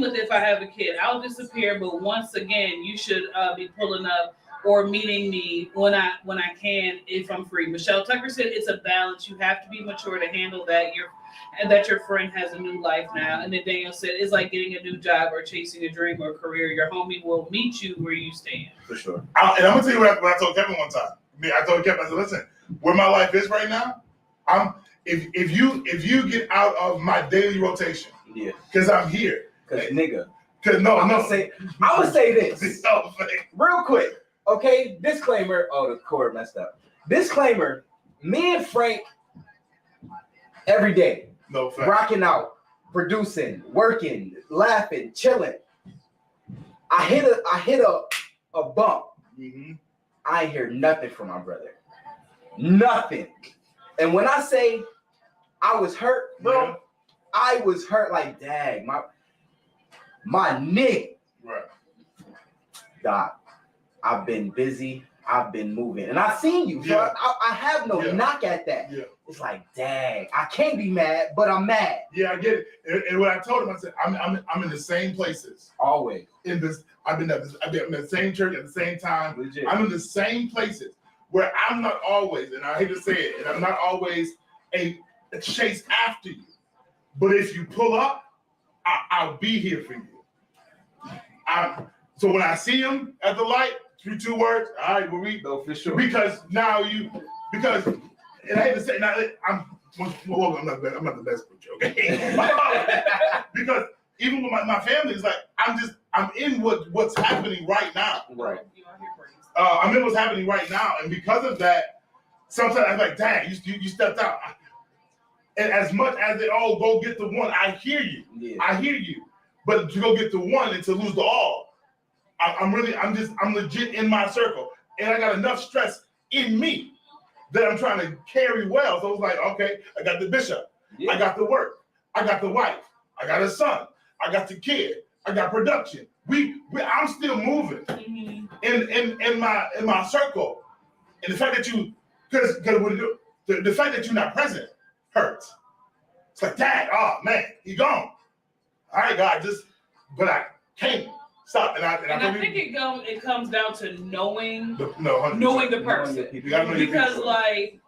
with if I have a kid, I'll disappear. But once again, you should be pulling up or meeting me when I can, if I'm free. Michelle Tucker said it's a balance. You have to be mature to handle that. Your friend has a new life now. And then Daniel said it's like getting a new job or chasing a dream or career. Your homie will meet you where you stand. For sure. And I'm gonna tell you what I told Kevin one time. I told Kevin, I said, listen, where my life is right now, if you get out of my daily rotation, because I'm here. Because nigga. Because I'm gonna say this real quick. Okay, disclaimer. Oh, the cord messed up. Disclaimer. Me and Frank every day. No fact. Rocking out, producing, working, laughing, chilling. I hit a bump. I ain't hear nothing from my brother. Nothing. And when I say I was hurt, bro, I was hurt like, dang, my nigga. Right. Doc, I've been busy. I've been moving. And I seen you. So I have no knock at that. Yeah. It's like, dang, I can't be mad, but I'm mad. Yeah, I get it. And what I told him, I said, I'm in the same places. Always. I've been in the same church at the same time. Legit. I'm in the same places where I'm not always, and I hate to say it, and I'm not always a chase after you. But if you pull up, I'll be here for you. So when I see him at the light, 2 words, all right, we go for sure. Because and I hate to say, I'm not the best coach, okay? Because even with my family, it's like I'm in what's happening right now. Right. I'm in what's happening right now, and because of that, sometimes I'm like, dang, you stepped out. And as much as they all go get the one, I hear you. Yeah. I hear you. But to go get the one and to lose the all, I'm legit in my circle, and I got enough stress in me that I'm trying to carry well. So it's like, okay, I got the bishop, I got the work, I got the wife, I got a son, I got the kid, I got production. I'm still moving in my circle, and the fact that the fact that you're not present hurts. It's like, dang, oh man, he gone. All right, God, but I can't stop. And I think it comes down to knowing the person. You gotta know your Because people. like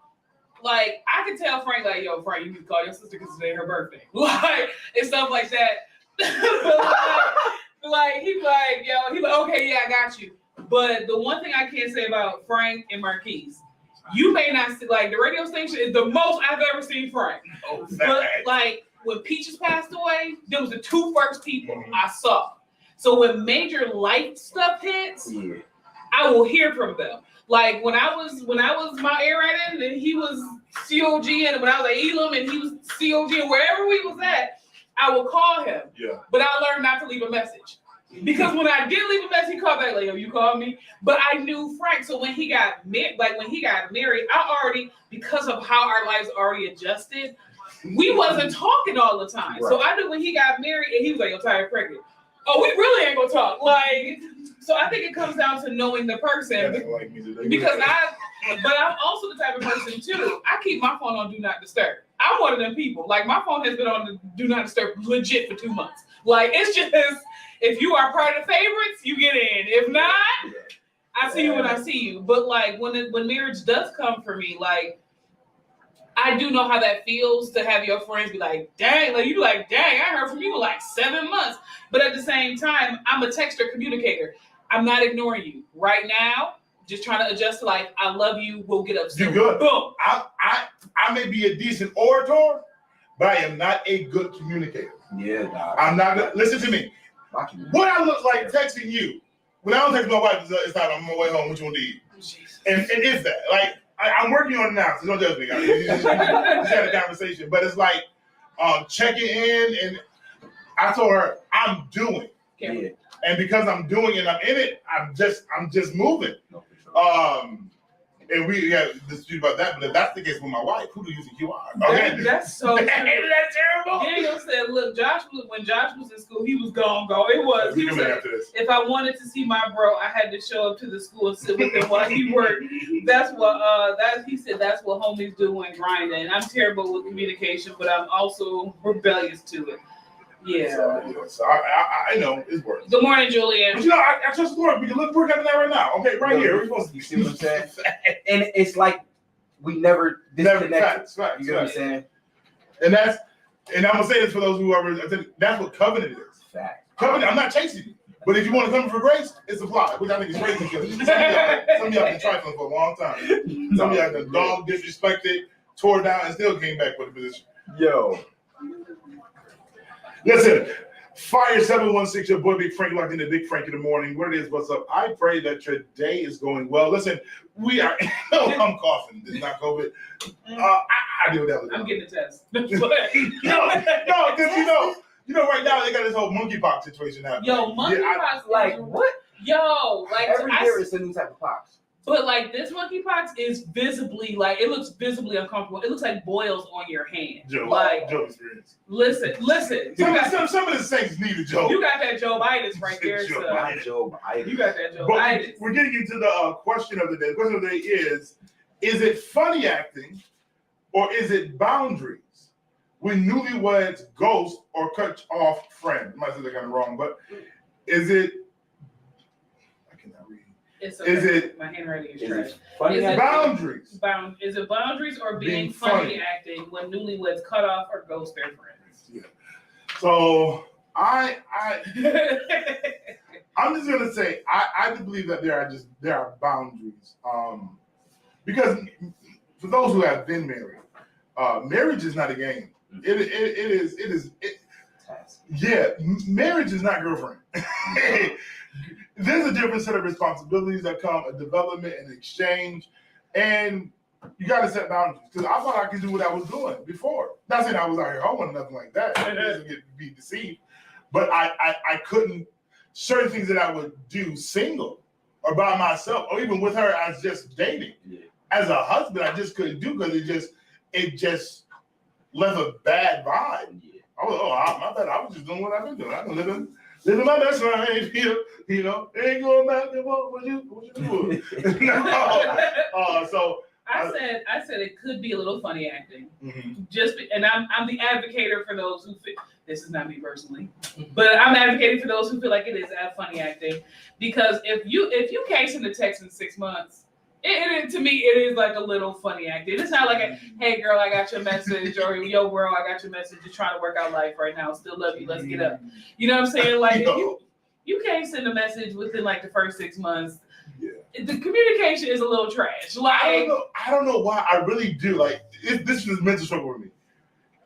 I can tell Frank, like, yo, Frank, you need to call your sister because today her birthday. Like, and stuff like that. like he's like, yo, he's like, okay, yeah, I got you. But the one thing I can say about Frank and Marquise, you may not see, like, the radio station is the most I've ever seen Frank. But like when Peaches passed away, there was the two first people I saw. So when major life stuff hits, I will hear from them. Like when I was my air rated and he was COG, and when I was at Elam and he was COG, and wherever we was at, I would call him. Yeah. But I learned not to leave a message. Because when I did leave a message, he called back like, yo, you called me. But I knew Frank. So when he got married, I already, because of how our lives already adjusted, we wasn't talking all the time. Right. So I knew when he got married and he was like, yo, Tyra pregnant. Oh, we really ain't gonna talk. Like, so I think it comes down to knowing the person. Because but I'm also the type of person too. I keep my phone on Do Not Disturb. I'm one of them people. Like, my phone has been on the Do Not Disturb legit for 2 months. Like, it's just, if you are part of the favorites, you get in. If not, I see you when I see you. But like when marriage does come for me, like, I do know how that feels to have your friends be like, dang, like, you be like, dang, I heard from you in like 7 months. But at the same time, I'm a texter communicator. I'm not ignoring you. Right now, just trying to adjust to life. I love you. We'll get up soon. You good. Boom. I may be a decent orator, but I am not a good communicator. Yeah, dog. I'm not good. Listen to me. What I look like texting you, when I don't text my wife, it's not, I'm on my way home, what you want to eat? And it's that. Like, I'm working on it now, so don't judge me, guys. Just had a conversation. But it's like checking in, and I told her, I'm doing. Yeah. And because I'm doing it, I'm in it, I'm just moving. No, sure. And we dispute about that, but if that's the case with my wife, who do you think you are? Okay. That's so true. Isn't that terrible? Daniel said, look, when Josh was in school, he was gone. He was like, if I wanted to see my bro, I had to show up to the school and sit with him while he worked. That's what he said, that's what homies do when grinding. And I'm terrible with communication, but I'm also rebellious to it. Yeah. So I know it's working. Good morning, Julian. But I trust the Lord. We can we're having that right now. Okay, right here. We're supposed to. You see what I'm saying? And it's like we never disconnected. Facts, you know what I'm saying? And I'm gonna say this for those who are. That's what covenant is. Fact. Covenant. I'm not chasing you, but if you want to come for grace, it's a fly, which I think is crazy because some of y'all been trifling for a long time. Some of y'all been dog disrespected, tore down, and still came back with a position. Yo. Listen, Fire 716, your boy Big Frank locked in the Big Frank in the morning. What it is, what's up? I pray that your day is going well. Listen, we are. I'm coughing. It's not COVID. I do that. I'm getting a test. no, because you know, right now they got this whole monkeypox situation happening. Yo, monkeypox, like what? Yo, like every year it's a new type of pox. But like this monkeypox is visibly, like, it looks visibly uncomfortable. It looks like boils on your hand. Joe experience. Listen. Some of the things need a Joe. You got that Joe-itis right there. Joe-itis. You got that Joe-itis. We're getting into the question of the day. The question of the day is it funny acting or is it boundaries when newlyweds ghost or cut off friends? I might say that kind of wrong, but is it? It's okay. Is it? My handwriting is trash. Boundaries. Is it boundaries or being funny acting when newlyweds cut off or ghost their friends? Yeah. So I'm just gonna say I do believe that there are boundaries. Because for those who have been married, marriage is not a game. It is. Yeah, marriage is not girlfriend. There's a different set of responsibilities that come, a development and exchange, and you got to set boundaries. Because I thought I could do what I was doing before. Not saying I was out here hoeing or nothing like that. I didn't get to be deceived, but I couldn't. Certain things that I would do single or by myself, or even with her as just dating. Yeah. As a husband, I just couldn't do because it just left a bad vibe. Yeah. My bad. I was just doing what I've been doing. I've been living my best life, you know, ain't going back to what you doing. So I said it could be a little funny acting. Mhm. And I'm the advocator for those who feel, this is not me personally, but I'm advocating for those who feel like it is funny acting, because if you can't send a text in 6 months, to me it is like a little funny acting. It's not like a, hey girl, I got your message, or yo bro, I got your message. Just trying to work out life right now. Still love you. Let's get up. You know what I'm saying? Like if you can't send a message within like the first 6 months. Yeah. The communication is a little trash. Like I don't know why. I really do. Like this is mental struggle for me.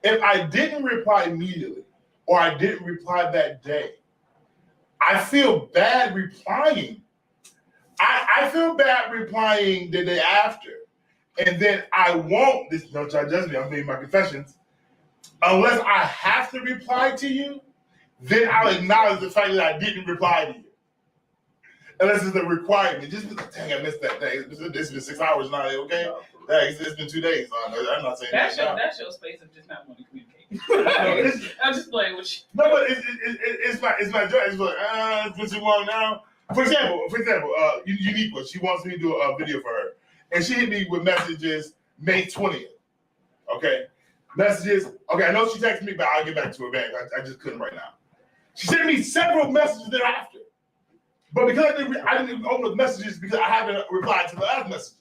If I didn't reply immediately, or I didn't reply that day, I feel bad replying. I feel bad replying the day after, and then I won't. This don't y'all judge me. I'm making my confessions. Unless I have to reply to you, then I'll acknowledge the fact that I didn't reply to you. Unless it's a requirement. Just dang, I missed that day. It's been 6 hours now. Okay, dang, it's been 2 days. I'm not saying that's your space of just not wanting to communicate. I'm just playing with you. No, but it's my joy. It's like it's been too long now. For example, Uniqua, she wants me to do a video for her, and she hit me with messages May 20th. Okay, messages. Okay, I know she texted me, but I'll get back to her back. I just couldn't right now. She sent me several messages thereafter. But because I didn't open the messages because I haven't replied to the other messages.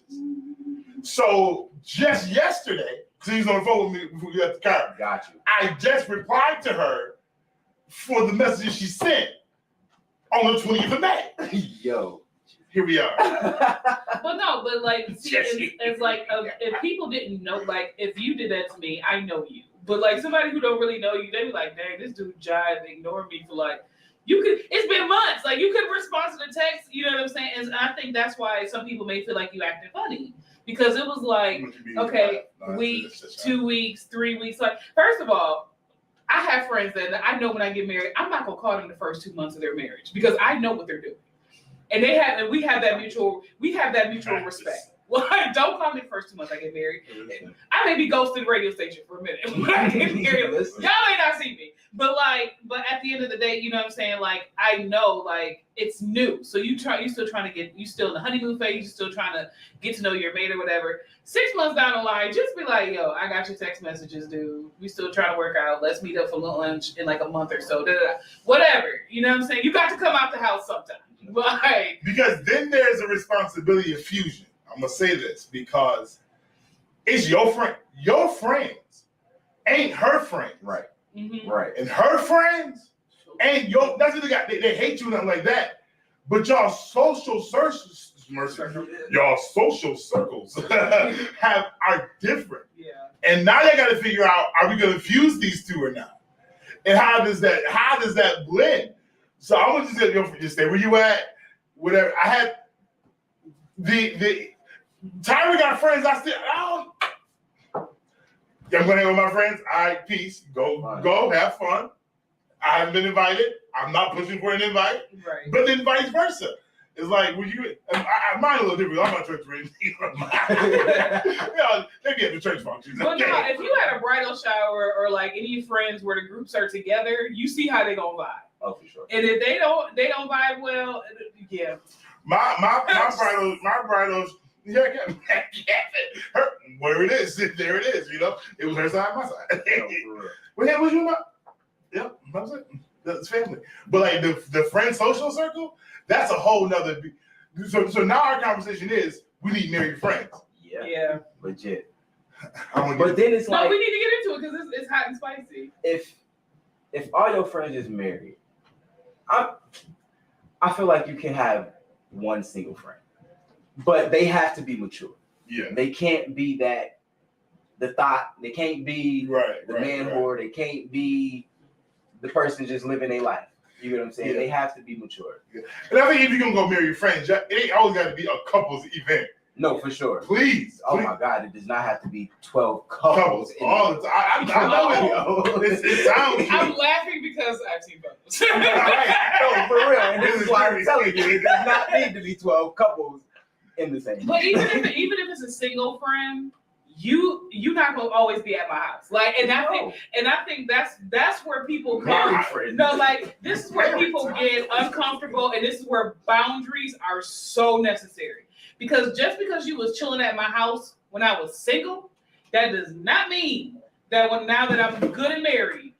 So just yesterday, because he was on the phone with me before we left the car. Got you. I just replied to her for the messages she sent on the 20th of May. Yo. Here we are. But like, see, it's like if people didn't know, like if you did that to me, I know you. But like somebody who don't really know you, they be like, dang, this dude jive ignored me for like. It's been months. Like you could respond to the text, you know what I'm saying? And I think that's why some people may feel like you acting funny. Because it was like, okay, week, 2 weeks, 3 weeks. Like, first of all, I have friends that I know when I get married, I'm not gonna call them the first 2 months of their marriage because I know what they're doing. And we have that mutual respect. Well, don't call me the first 2 months I get married. I may be ghosting the radio station for a minute when I get married. Y'all may not see me. But at the end of the day, you know what I'm saying? Like, I know, like, it's new. So you still in the honeymoon phase, you're still trying to get to know your mate or whatever. 6 months down the line, just be like, yo, I got your text messages, dude. We still trying to work out. Let's meet up for lunch in like a month or so. Whatever. You know what I'm saying? You got to come out the house sometime. Like, because then there's a responsibility of fusion. I'm gonna say this because it's your friend. Your friends ain't her friends. Right. Mm-hmm. Right. And her friends ain't your. That's what they got. They hate you and nothing like that. But y'all social circles, are different. Yeah. And now you got to figure out: are we gonna fuse these two or not? And how does that blend? So I want you to just stay where you at. Whatever. I had the Tyra got friends. I'm gonna hang with my friends. All right, peace. Go, have fun. I haven't been invited. I'm not pushing for an invite. Right. But then vice versa. It's like, mine a little different. I'm not church ready. They be at the church functions. But no, if you had a bridal shower or like any friends where the groups are together, you see how they gonna vibe. Oh, for sure. And if they don't vibe well, yeah. My bridals. Yeah, where it is, there it is. You know, it was her side, my side. Well, yeah, was you my? Yep, that's family. But like the friend social circle, that's a whole nother. So now our conversation is we need married friends. Yeah, legit. But then it's like we need to get into it because it's hot and spicy. If all your friends is married, I feel like you can have one single friend. But they have to be mature. Yeah. They can't be the thought. They can't be the man whore. They can't be the person just living their life. You know what I'm saying? Yeah. They have to be mature. Yeah. And I think if you're going to go marry your friends, it ain't always got to be a couple's event. No, for sure. Please. Oh my God, it does not have to be 12 couples. All the time. I know it. It sounds. I'm laughing because I've seen photos. No, for real. And this is why I'm telling you, it does not need to be 12 couples in the same. But even if it's a single friend, you're not gonna always be at my house. Like, and I think that's where people come. No, like this is where people get uncomfortable, and this is where boundaries are so necessary. Because just because you was chilling at my house when I was single, that does not mean that now that I'm good and married,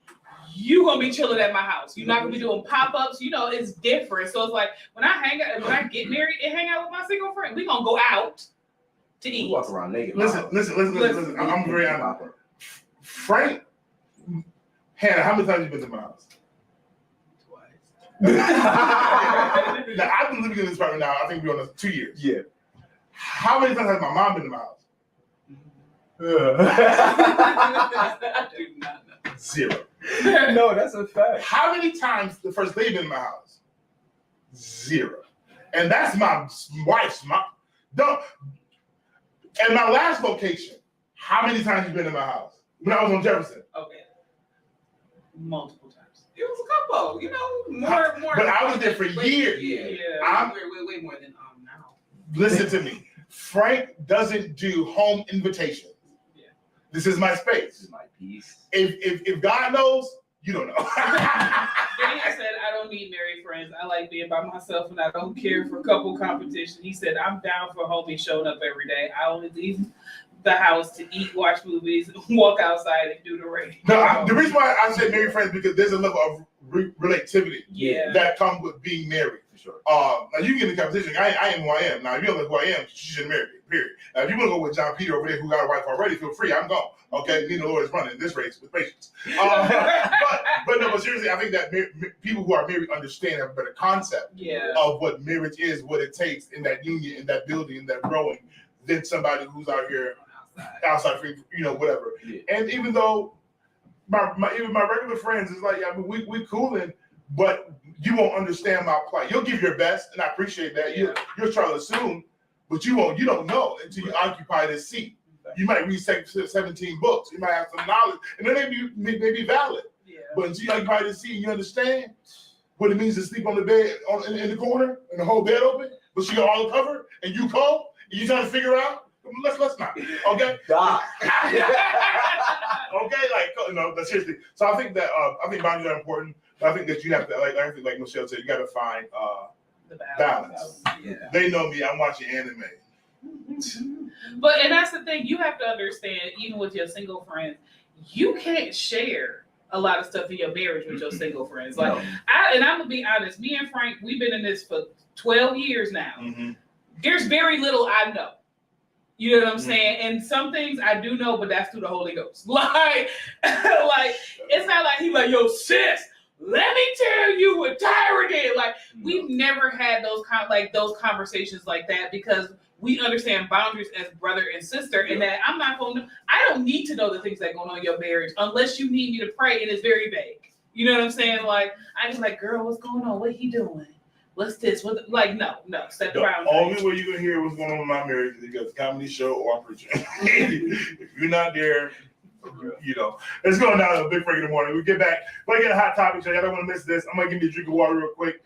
you gonna be chilling at my house. You're not gonna be doing pop-ups. You know, it's different. So it's like when I get married and hang out with my single friend, we gonna go out to We eat. walk around naked. Listen. I'm very honest. Frank, Hannah, how many times you been to my house? Now, I've been living in this apartment now, I think we're on 2 years. Yeah. How many times has my mom been to my house? I do not know. 0. No, that's a fact. How many times the first lady been in my house? 0. And that's my wife's mom. Don't. And my last location, how many times you been in my house? When I was on Jefferson. Okay. Multiple times. It was a couple, you know, more. But I was there for years. Yeah. Way more than now. Listen to me. Frank doesn't do home invitations. Yeah. This is my This space. is my piece. If God knows, you don't know. Danny said, I don't need married friends. I like being by myself and I don't care for couple competition. He said, I'm down for homies showing up every day. I only leave the house to eat, watch movies, walk outside and do the radio. No, the reason why I said married friends because there's a level of relativity Yeah. that comes with being married. For sure. Now you get in the competition. I am who I am. Now if you don't know who I am, you shouldn't marry me. Period. Now if you want to go with John Peter over there who got a wife already, feel free. I'm gone. Okay, me and the Lord is running this race with patience. But seriously, I think that people who are married understand, have a better concept Yeah. of what marriage is, what it takes in that union, in that building, in that growing, than somebody who's out here outside free, you know, whatever. Yeah. And even though even my regular friends is like, I mean, we cooling, but you won't understand my plight. You'll give your best, and I appreciate that. You'll try to assume, but you don't know until you occupy this seat. You might read 17 books. You might have some knowledge, and it may be valid. Yeah. But until you occupy this seat, and you understand what it means to sleep on the bed in the corner and the whole bed open, but she got all the cover, and you cold, and you trying to figure out. Let's not. Okay. God. Okay, but seriously. So I think that I think boundaries are important. But I think that you have to like Michelle said, you got to find The balance. Yeah. They know me. I'm watching anime. And that's the thing. You have to understand, even with your single friends, you can't share a lot of stuff in your marriage with your single friends. Like, No. I'm gonna be honest. Me and Frank, we've been in this for 12 years now. Mm-hmm. There's very little I know. You know what I'm saying? And some things I do know, but that's through the Holy Ghost. Like it's not like he's like, yo, sis, let me tell you what Tyra did. Like, we've never had those conversations like that because we understand boundaries as brother and sister, and that I don't need to know the things that go on in your marriage unless you need me to pray, and it's very vague. You know what I'm saying? Like, I just like, girl, what's going on? What he doing? What's this? No, set the The boundaries. only way you're gonna hear what's going on in my marriage is because comedy show or I'm preaching. If you're not there, you know. Let's go now to a big break in the morning. We get back. We're gonna get a hot topic, so y'all don't want to miss this. I'm gonna give you a drink of water real quick.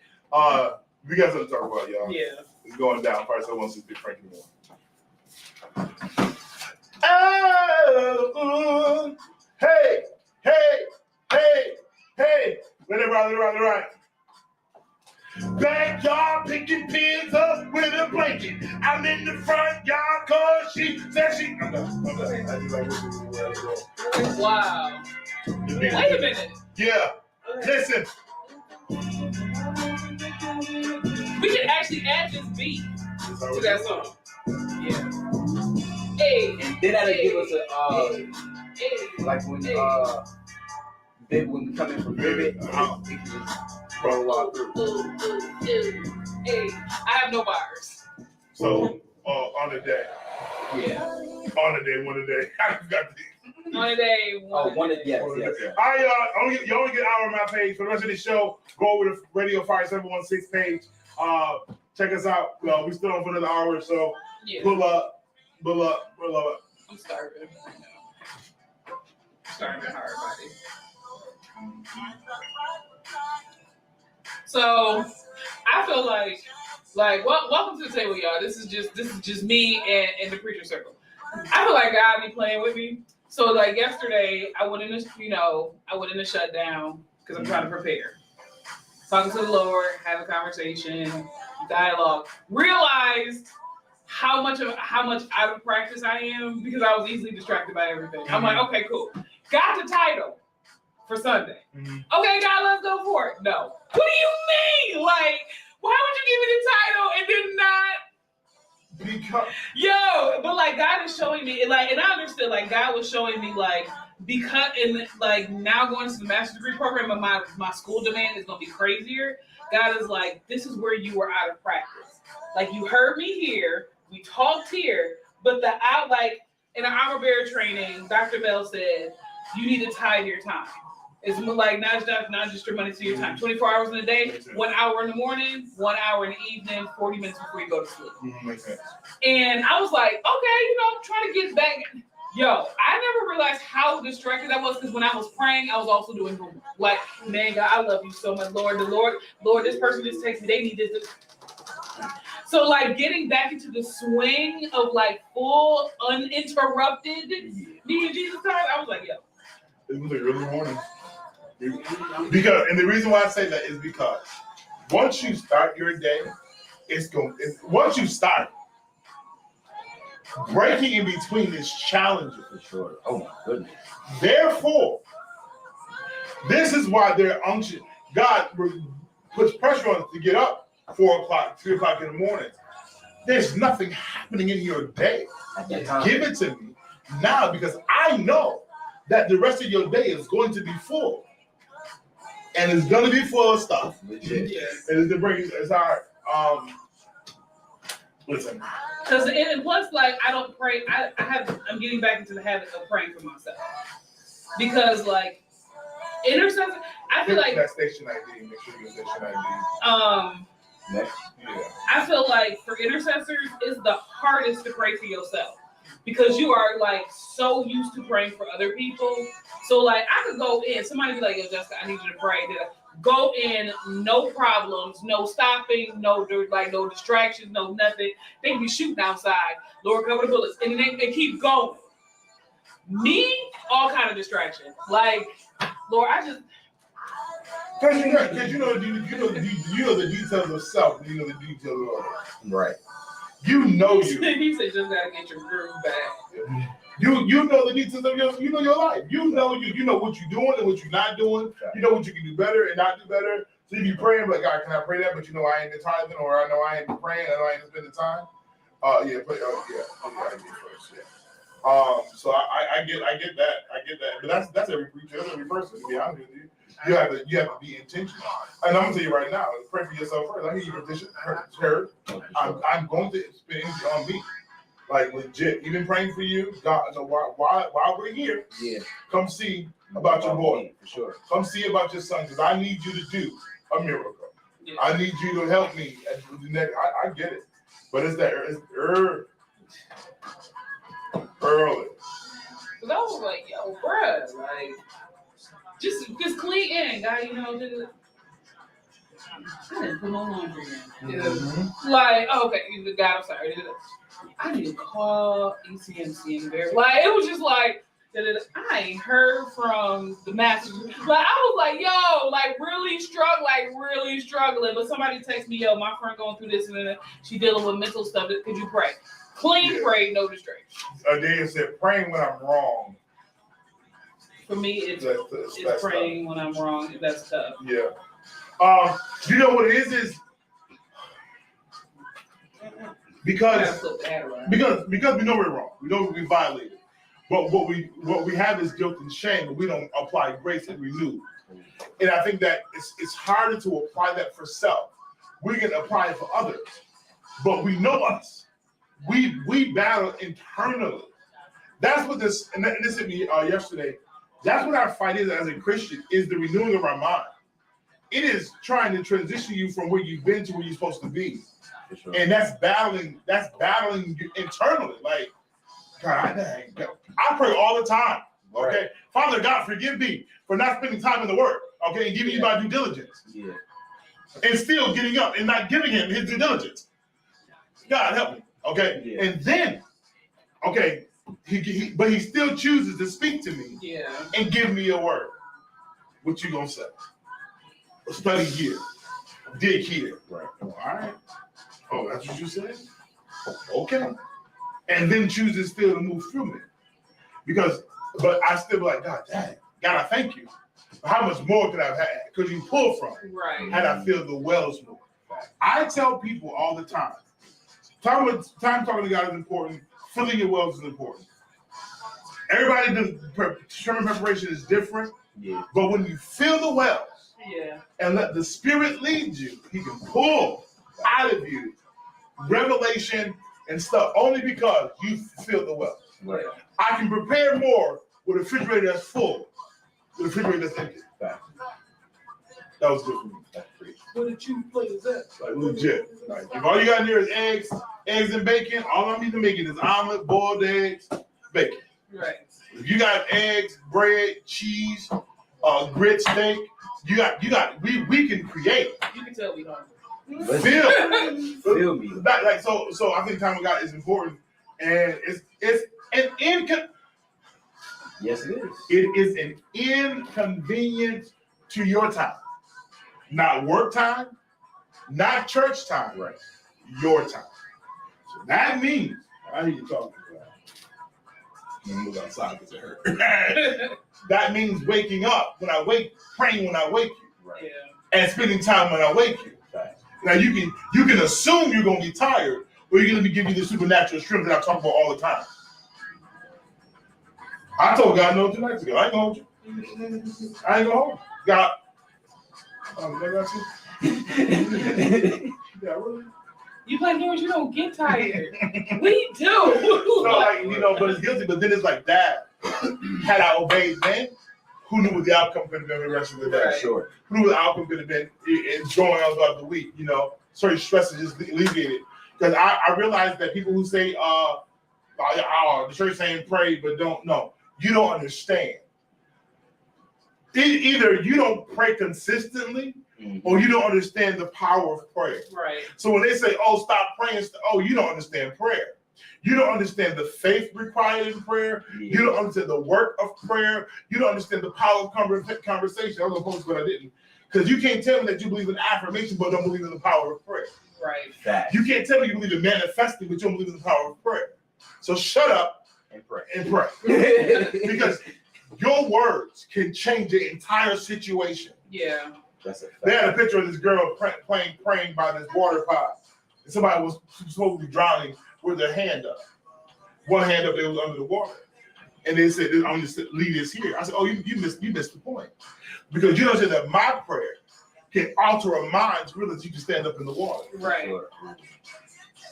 We got something to talk about, y'all. Yeah. It's going down. Probably so wants to big break in the morning. Oh, hey. Let it ride. Backyard picking pigs up with a blanket. I'm in the front yard cause she said she. I'm done. I just like this. Wow. Wait a minute. Yeah. Listen. We can actually add this beat to that song. Yeah. Hey. Then that'll give us Hey. like when when we come in from Vivid, it can just roll all through. Hey. I have no bars. So on the day. Yeah. On the day, one a day. I got these. On a day, Yes. All right, y'all. You only get an hour on my page. For the rest of the show, go over to Radio Fire 716 page. Check us out. We still on for another hour, so pull up. I'm starving right now. Starving hard, buddy. So I feel like welcome to the table, y'all. This is just me and the preacher circle. I feel like God be playing with me. So like yesterday, I went in the shutdown because I'm trying to prepare. Talking to the Lord, have a conversation, dialogue. Realized how much out of practice I am because I was easily distracted by everything. I'm like, okay, cool. Got the title for Sunday. Okay, God, let's go for it. No. What do you mean? Like, why would you give me the title and then not? Yo, but like God is showing me, like, and I understood, like God was showing me, like, because in like now going to the master's degree program and my school demand is gonna be crazier. God is like, this is where you were out of practice. Like you heard me here, we talked here, but like in the armor bearer training, Dr. Bell said you need to tithe your time. It's like not just your money to your time. 24 hours in a day, 1 hour in the morning, 1 hour in the evening, 40 minutes before you go to sleep. And I was like, okay, trying to get back. Yo, I never realized how distracted I was because when I was praying, I was also doing homework. Like, man, God, I love you so much, Lord. Lord, this person just texted me. They need this. So, like, getting back into the swing of like full uninterrupted me and Jesus time, I was like, yo. It was like early morning. Because, and the reason why I say that is because once you start your day, once you start, breaking in between is challenging. For sure. Oh my goodness. Therefore, this is why they're unction. God puts pressure on us to get up 4 o'clock, 3 o'clock in the morning. There's nothing happening in your day. Give it to me now because I know that the rest of your day is going to be full. And it's going to be full of stuff. Yes. And it's our, listen. And plus, like, I don't pray. I'm getting back into the habit of praying for myself. Because, like, intercessor, I feel like. That station ID, make sure you get station ID. Next. Yeah. I feel like for intercessors, it's the hardest to pray for yourself. Because you are, like, so used to praying for other people. So, like, I could go in. Somebody be like, yo, Jessica, I need you to pray. Go in, no problems, no stopping, no distractions, no nothing. They can be shooting outside. Lord, cover the bullets. And then they keep going. Me, all kind of distraction. Like, Lord, I just... Because you know the details of self, and you know the details of others. Right. You know you. He said, just gotta get your groove back. You know the details of your life. You know what you're doing and what you're not doing. You know what you can do better and not do better. So if you praying, but God, can I pray that? But I ain't the tithing, or I know I ain't praying, I know I ain't spending time. I get first. Yeah. So I get that. But that's every preacher, that's every person. To be honest with you, you have to be intentional. And I'm gonna tell you right now, pray for yourself first. I need your petition. Heard. I'm going to spend energy on me. Like legit, even praying for you, God. So while we're here, come see about your boy. For sure. Come see about your son, because I need you to do a miracle. Yeah. I need you to help me. I get it, but it's early. Cause I was like, yo, bruh, like, just clean in, guy. I didn't put no laundry in. Like, okay, God, I'm sorry. I need to call ECMC and verify. Like, it was just like, I ain't heard from the master. Like, I was like, yo, like really struggling. But somebody texted me, yo, my friend going through this and then she dealing with mental stuff. Could you pray? Clean, pray, no distraction. They said praying when I'm wrong. For me, it's praying tough. when I'm wrong. That's tough. Yeah. You know what it is because we know we're wrong. We know we violated. But what we have is guilt and shame, and we don't apply grace and renew. And I think that it's harder to apply that for self. We can apply it for others, but we know us. We battle internally. That's what this hit me yesterday. That's what our fight is as a Christian, is the renewing of our mind. It is trying to transition you from where you've been to where you're supposed to be. For sure. And that's battling internally. Like, God, I pray all the time. Okay. Right. Father God, forgive me for not spending time in the Word. Okay, and giving you my due diligence. Yeah. And still getting up and not giving him his due diligence. God help me. Okay. Yeah. And then, okay, but he still chooses to speak to me. Yeah. And give me a word. What you gonna say? Study here. Dig here. Right. All right. Oh, that's what you said? Okay. And then chooses still to move through me. But I still be like, God, dang, God, I thank you. How much more could I have had? Because you pull from it. Right. Had I filled the wells more. I tell people all the time, time talking to God is important. Filling your wells is important. Everybody does sermon preparation is different. Yeah. But when you fill the wells Yeah. and let the Spirit lead you, He can pull out of you revelation and stuff only because you fill the wells. Right. I can prepare more with a refrigerator that's full, with a refrigerator that's empty. Fact. That was good for me. That's pretty. What did you play is that? Like legit. Like if all you got in there is eggs and bacon, all I need to make it is omelet, boiled eggs, bacon. Right. If you got eggs, bread, cheese, grit steak, we can create. You can tell we hungry. Feel me. So I think time with God is important, and it's an Yes, it is. it is an inconvenience to your time, not work time, not church time, Right. your time. So that means I hear you talking about. I'm gonna move outside because it hurt. That means waking up when I wake, praying when I wake you, Right. Yeah. and spending time when I wake you. Fact. Now you can assume you're gonna be tired, but you're gonna give you the supernatural strength that I talk about all the time. I told God no 2 nights ago. I ain't gonna hold you. I ain't gonna hold you. God. I got you. Yeah, really. You play games, you don't get tired. We do. So like, but it's guilty. But then it's like that. Had I obeyed then, who knew what the outcome could have been the rest of the day? Right. Sure. Who knew what the outcome could have been enjoying us throughout the week? Certain stresses just alleviated. Because I realized that people who say, the church saying pray, but don't know. You don't understand. Either you don't pray consistently, or you don't understand the power of prayer. Right. So when they say, "Oh, stop praying," you don't understand prayer. You don't understand the faith required in prayer. Yeah. You don't understand the work of prayer. You don't understand the power of conversation. I was going to post, but I didn't, because you can't tell me that you believe in affirmation, but don't believe in the power of prayer. Right. Fact. You can't tell me you believe in manifesting, but you don't believe in the power of prayer. So shut up And pray. and pray. Because your words can change the entire situation. Yeah. That's a fact. They had a picture of this girl praying by this water pot. And somebody was supposed to be drowning with their hand up. One hand up, they was under the water. And they said, I'm just leave this here. I said, oh, you missed the point. Because you understand that my prayer can alter a mind's realize you can stand up in the water. Right. Sure.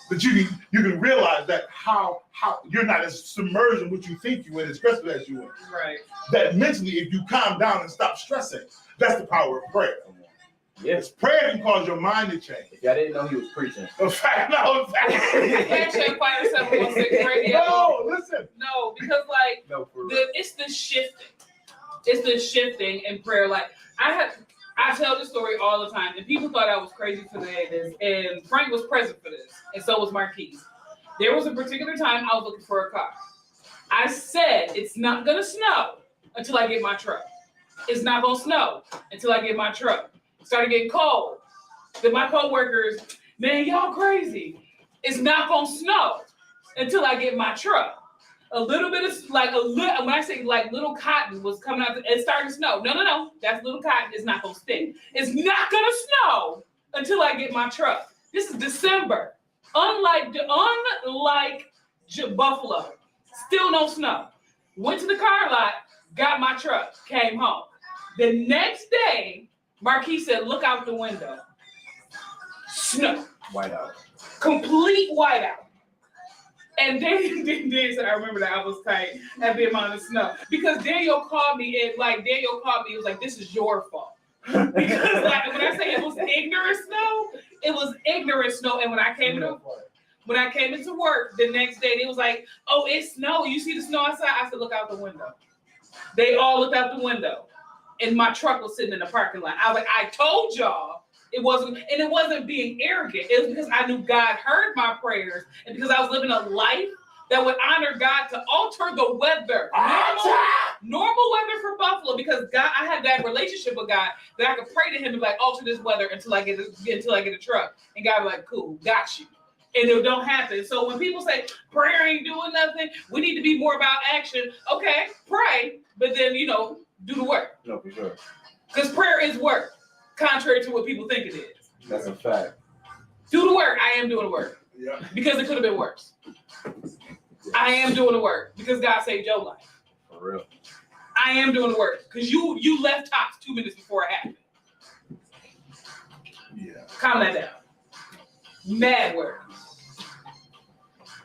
But you can realize that how you're not as submerged in what you think you in, as aggressive as you are. Right. That mentally, if you calm down and stop stressing, that's the power of prayer. Yes. Prayer can cause your mind to change. If y'all didn't know he was preaching. In fact, no. Hashtag Fire 716 Radio. No, listen. No, because like No, for real. it's the shifting. It's the shifting in prayer. Like I tell this story all the time, and people thought I was crazy to say this. And Frank was present for this, and so was Marquise. There was a particular time I was looking for a car. I said it's not gonna snow until I get my truck. It's not gonna snow until I get my truck. It started getting cold. Then my coworkers, man, y'all crazy. It's not gonna snow until I get my truck. A little bit of when I say like little cotton was coming out, it started to snow. No, that's little cotton. It's not gonna stick. It's not gonna snow until I get my truck. This is December. Unlike Buffalo, still no snow. Went to the car lot, got my truck, came home. The next day, Marquis said, "Look out the window. Snow, Whiteout. complete whiteout." And then said, I remember that I was tight at the amount of snow. Because Daniel called me, it was like, this is your fault. Because like, when I say it was ignorant snow, it was ignorant snow. And when I came into work the next day, they was like, oh, it's snow. You see the snow outside? I said, look out the window. They all looked out the window. And my truck was sitting in the parking lot. I was like, I told y'all. It wasn't being arrogant. It was because I knew God heard my prayers, and because I was living a life that would honor God to alter the weather. Normal weather for Buffalo, because God, I had that relationship with God that I could pray to him and be like, alter this weather until I get a truck. And God was like, cool, got you. and it don't happen. So when people say prayer ain't doing nothing, we need to be more about action. Okay, pray, but then do the work. No, for sure. Because prayer is work, contrary to what people think it is. That's a fact. Do the work. I am doing the work. Yeah. Because it could have been worse. I am doing the work because God saved your life. For real. I am doing the work because you left tops 2 minutes before it happened. Yeah. Calm that down. Mad work.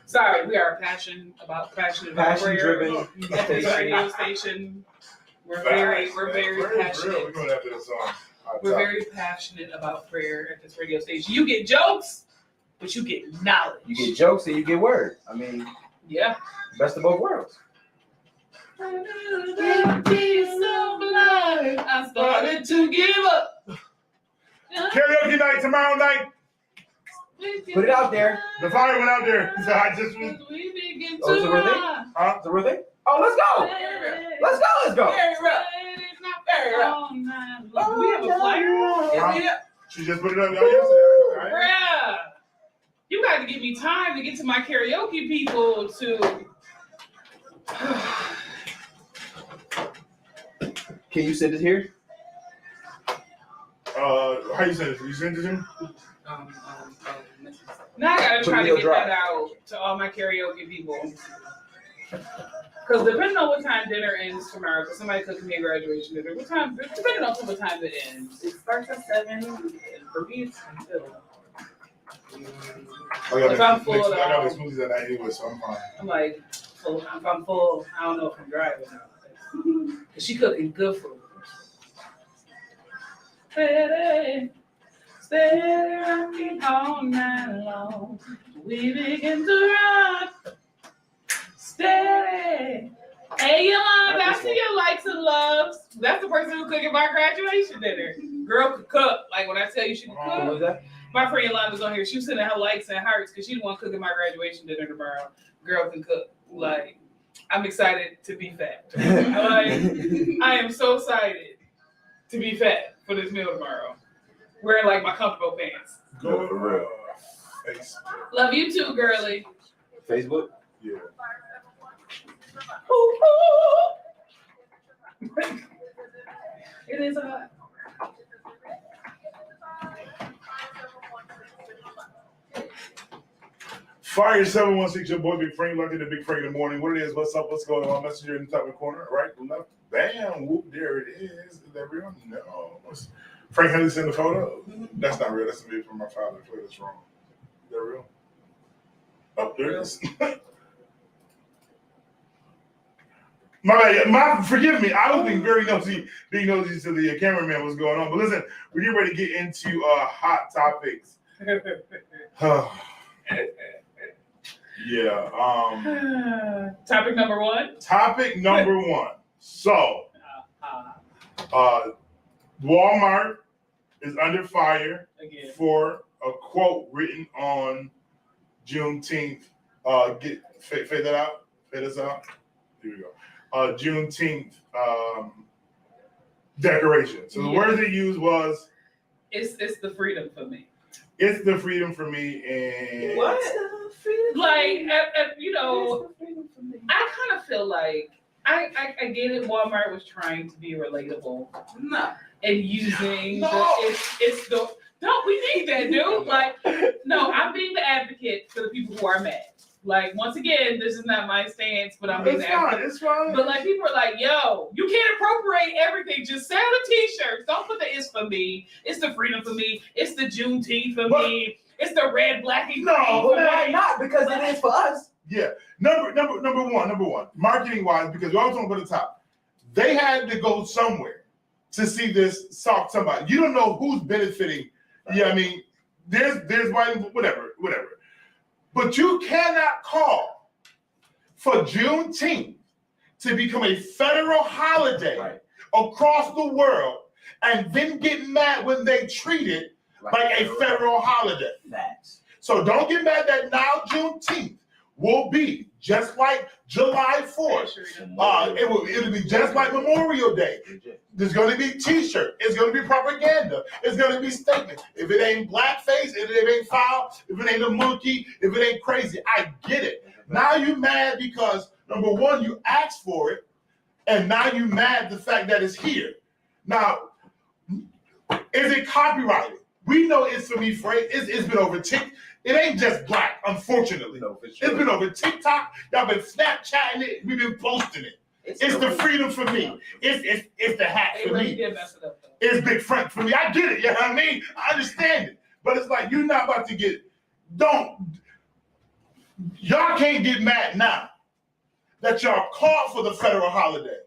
Sorry, we are passionate about prayer. Passion-driven. At this radio station, we're very passionate. We're going after this song. We're very passionate about prayer at this radio station. You get jokes, but you get knowledge. You get jokes and you get word. I mean, yeah. best of both worlds. I started to give up. Karaoke night tomorrow night. Put it out there. The fire went out there. So I just Oh, it's a real thing? It's a real thing? Oh, let's go. Let's go. Do we have a flyer? She just put it up yesterday. Bruh, you got to give me time to get to my karaoke people to. Can you send it here? How you send it? You send it to him? Now I gotta try to Video get drop. that out to all my karaoke people. Because depending on what time dinner ends tomorrow, because somebody cooking me a graduation dinner, depending on what time it ends. It starts at 7, and for me it's until. If I'm full, I got the smoothies at night anyway, so I'm fine. I'm like, full. If I'm full, I don't know if I'm driving now. Because she cooking good food. Steady rocking all night long. We begin to rock. Steady. Hey, Yolanda, I see your likes and loves. That's the person who cooked my graduation dinner. Girl could cook. Like when I tell you she could What cook. was that? My friend Yolanda's on here. She was sending her likes and hearts because she the one cooking my graduation dinner tomorrow. Girl can cook. Like, I'm excited to be fat. I am so excited to be fat for this meal tomorrow. Wearing like my comfortable pants. Go for real. Facebook. Love you too, girly. Facebook? Yeah. Ooh, ooh. It is hot. Fire 716, your boy Big Frank, locked in the Big Frank in the morning. What it is, what's up, what's going on? Messenger in the top of the corner, right? Left, bam, whoop, there it is. Is that real? No. Frank Henry sent the photo? That's not real. That's a video from my father. I feel that's wrong. Is that real? Oh, there it is. Forgive me. I was being very nosy to the cameraman what's going on. But listen, we're getting ready to get into hot topics. Yeah. Topic number one. Topic number one. So, Walmart is under fire Again. for a quote written on Juneteenth. Fade that out. Fade this out. Here we go. Juneteenth decoration. So the word they used was, It's the freedom for me. "It's the freedom for me," and What? Like, I kind of feel like I get it. Walmart was trying to be relatable. No. And using don't we need that, dude? Like, no, I'm being the advocate for the people who are mad. Like, once again, this is not my stance, but I'm being the advocate. It's fine. But like, people are like, yo, you can't appropriate everything. Just sell the t-shirts. Don't put the "it's for me." It's the freedom for me. It's the Juneteenth for me. It's the red, black, and green. But why not? Because it is for us. Yeah. Number one. Marketing wise, because we always want to go to the top. They had to go somewhere to see this talk somebody. You don't know who's benefiting. Yeah, I mean, there's whatever. But you cannot call for Juneteenth to become a federal holiday across the world and then get mad when they treat it like a federal holiday. Facts. So don't get mad that now Juneteenth will be just like July 4th. It'll be just like Memorial Day. There's going to be T-shirt. It's going to be propaganda. It's going to be statements. If it ain't blackface, if it ain't foul, if it ain't a monkey, if it ain't crazy, I get it. Now you mad because number one, you asked for it, and now you mad the fact that it's here. Now, is it copyrighted? We know it's for me phrase. It's been over TikTok. It ain't just black, unfortunately. No, for sure. It's been over TikTok. Y'all been Snapchatting it. We've been posting it. It's the freedom for me. It's the hat They for really me. did mess it up, though. It's Big Frank for me. I get it. You know what I mean? I understand it. But it's like you're not about to get. Y'all can't get mad now that y'all called for the federal holiday.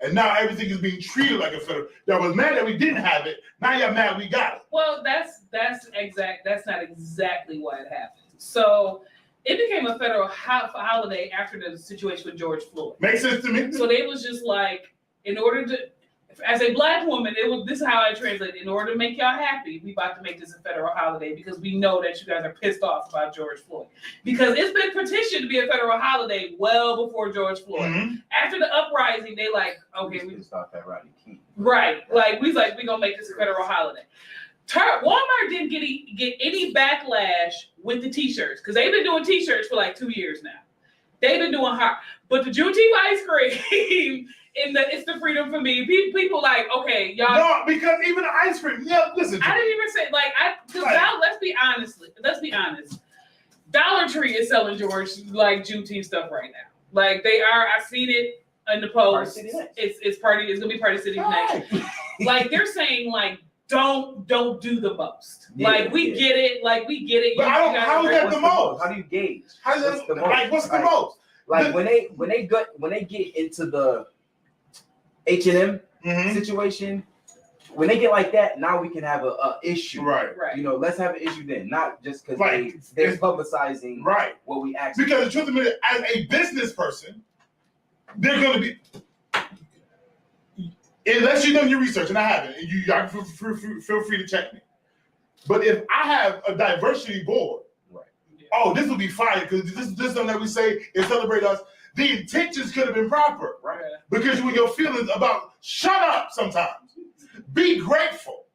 And now everything is being treated like a federal. Y'all was mad that we didn't have it. Now y'all mad we got it. Well, that's not exactly what happened. So it became a federal holiday after the situation with George Floyd. Makes sense to me. So they was just like, in order to, as a black woman, this is how I translate it. In order to make y'all happy, we about to make this a federal holiday because we know that you guys are pissed off about George Floyd. Because it's been petitioned to be a federal holiday well before George Floyd. Mm-hmm. After the uprising, they like, okay, we start that Rodney King. right, like we gonna make this a federal holiday. Walmart didn't get any backlash with the t-shirts because they've been doing t-shirts for like 2 years now. They've been doing hard, but the Juneteenth ice cream. It's the freedom for me. People like, okay, y'all. No, because even the ice cream. Yeah, listen. I didn't even say now. Let's be honest. Dollar Tree is selling Juneteenth stuff right now. Like they are. I've seen it in the post. It's gonna be Party City next. Like they're saying don't do the most. Yeah, we get it. We get it. But how is that the most? How do you gauge? What's the most? Like when they get into the H&M situation, when they get like that, now we can have a issue. Right. You know, let's have an issue then, not just because they're publicizing what we actually. Because the truth of it, as a business person, they're going to be, unless you've done your research, and I haven't, and y'all feel free to check me. But if I have a diversity board, this will be fire because this is something that we say and celebrate us. The intentions could have been proper, because when your feelings about shut up sometimes, be grateful.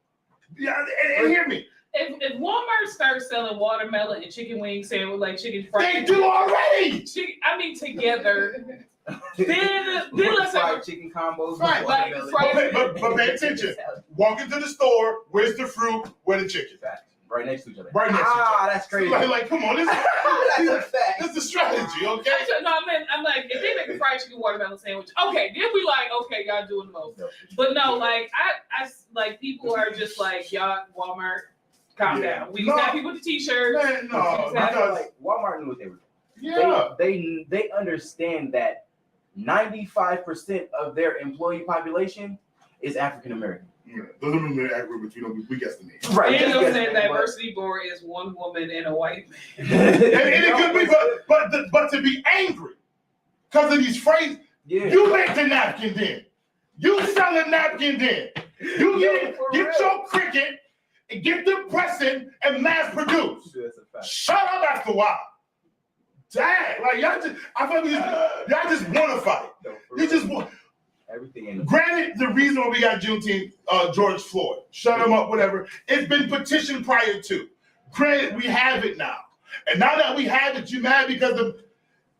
Yeah, and hear me. If Walmart starts selling watermelon and chicken wings, saying like chicken fried, they do already. Together. then let's fried chicken combos. Right. But pay attention. Walk into the store. Where's the fruit? Where the chicken? Right next to each other. Right next to each other. That's crazy. Like come on, this is the strategy, okay? No, I'm like, if they make a fried chicken watermelon sandwich, okay, then we okay, y'all doing the most. But no, I people are just like, y'all, Walmart, calm down. We got people with the t-shirts. Because Walmart knew what they were doing. Yeah. They understand that 95% of their employee population is African American. Yeah, those are the aggregates, we guess the name. Right. And you'll say diversity board is one woman and a white man. and it could be, but to be angry because of these phrases, you make the napkin then. You sell a napkin then. You get your cricket and get the pressing and mass produce. Shut up after a while. Dang, y'all just, I feel like y'all just want to fight. You just want. Everything. Granted, the reason why we got Juneteenth, George Floyd, shut him up, whatever, it's been petitioned prior to. Granted, we have it now. And now that we have it, you mad because of,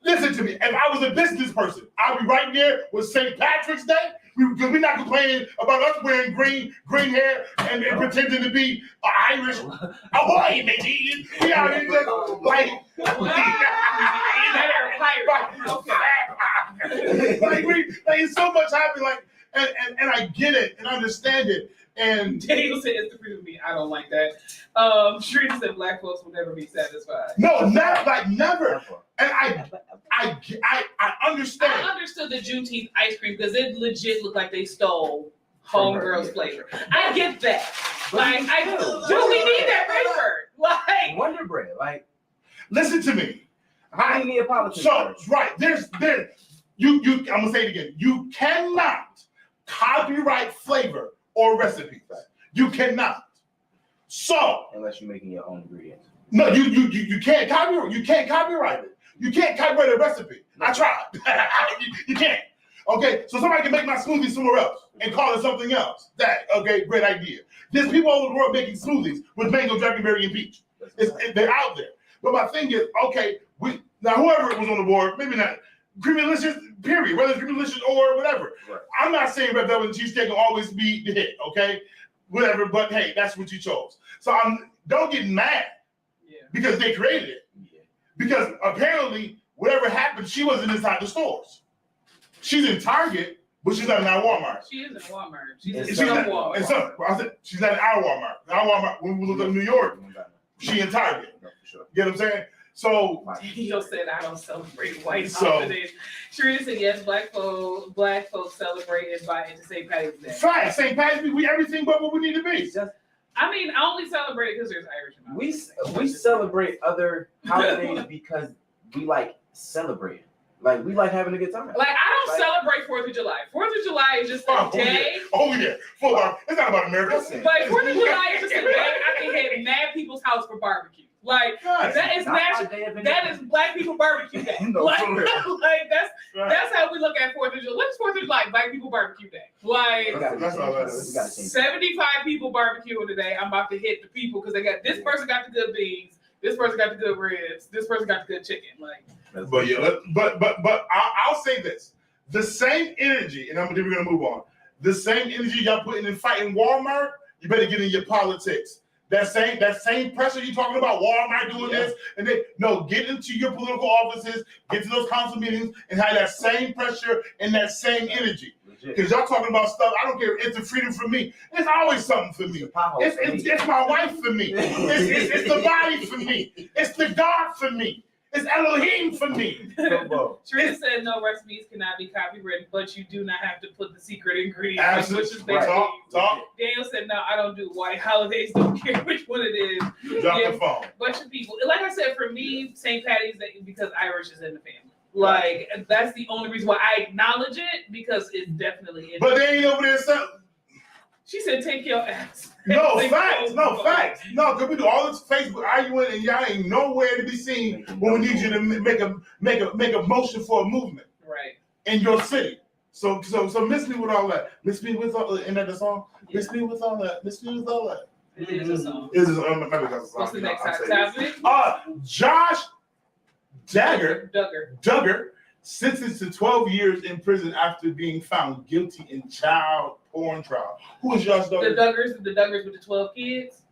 listen to me, if I was a business person, I'd be right there with St. Patrick's Day. We're not complaining about us wearing green hair and pretending to be Irish. White, maybe. We out here like it's so much happy, and I get it and understand it. And Daniel said it's the freedom of me. I don't like that. Shrina said black folks will never be satisfied. No, never. And I understand. I understood the Juneteenth ice cream because it legit looked like they stole homegirl's flavor. I get that. Do we need that Redbird? Wonder Bread. Listen to me. I need a politics. So there's I'm gonna say it again. You cannot copyright flavor or recipe. You cannot. So unless you're making your own ingredients. No, you can't copyright. You can't copyright it. You can't copyright a recipe. I tried. you can't. Okay, so somebody can make my smoothie somewhere else and call it something else. Okay, great idea. There's people all over the world making smoothies with mango, dragonberry, and peach. They're out there. But my thing is, okay, now whoever was on the board, maybe not Creamylicious, period, whether it's Creamylicious or whatever. Right. I'm not saying Red Velvet and Cheesecake will always be the hit, okay? Whatever, but hey, that's what you chose. So don't get mad because they created it. Yeah. Because apparently, whatever happened, she wasn't inside the stores. She's in Target, but she's not in our Walmart. She is in Walmart. She's in Walmart. I said she's not in our Walmart. Our Walmart, when we look at New York, she in Target. You get what I'm saying? So Daniel said, "I don't celebrate white holidays." Sharita said, "Yes, black folks celebrate and buy into St. Patty's Day." Fact, St. Patty's Day, we everything but what we need to be. I mean, I only celebrate because there's Irish in my We celebrate other holidays because we like celebrating. Like we like having a good time. Like I don't celebrate 4th of July. 4th of July is just a day. Oh yeah. It's not about America. Like 4th of July is just a day I can hit mad people's house for barbecue. Like that is Black people barbecue day. That's how we look at 4th of July. What's 4th of July? Black people barbecue day. Like that's all that is. 75 people barbecuing today. I'm about to hit the people because they got this person got the good beans, this person got the good ribs, this person got the good chicken. Like, but yeah, but I'll say this: the same energy, and we're gonna move on. The same energy y'all putting in fighting Walmart, you better get in your politics. That same pressure you talking about, Walmart doing this, and get into your political offices, get to those council meetings, and have that same pressure and that same energy. Because y'all talking about stuff, I don't care. It's the freedom for me. It's always something for me. It's my wife for me. It's the body for me. It's the God for me. It's Elohim for me. Teresa said no recipes cannot be copywritten, but you do not have to put the secret ingredients. Absolutely. Talk. Daniel said no, I don't do white holidays. Don't care which one it is. Drop the phone. Bunch of people. Like I said, for me, St. Patty's Day because Irish is in the family. Like that's the only reason why I acknowledge it because it's definitely in. But they ain't over there selling. She said, "Take your ass." No facts. No, because we do all this Facebook arguing, and y'all ain't nowhere to be seen when we need you to make a motion for a movement, right? In your city. So miss me with all that. Miss me with all. Isn't that the song? Yeah. Miss me with all that. Miss me with all that. It is a song. Maybe that's a song. What's the next topic? Josh Duggar sentenced to 12 years in prison after being found guilty in child porn trial. Who is Josh Duggar? The Duggars with the 12 kids.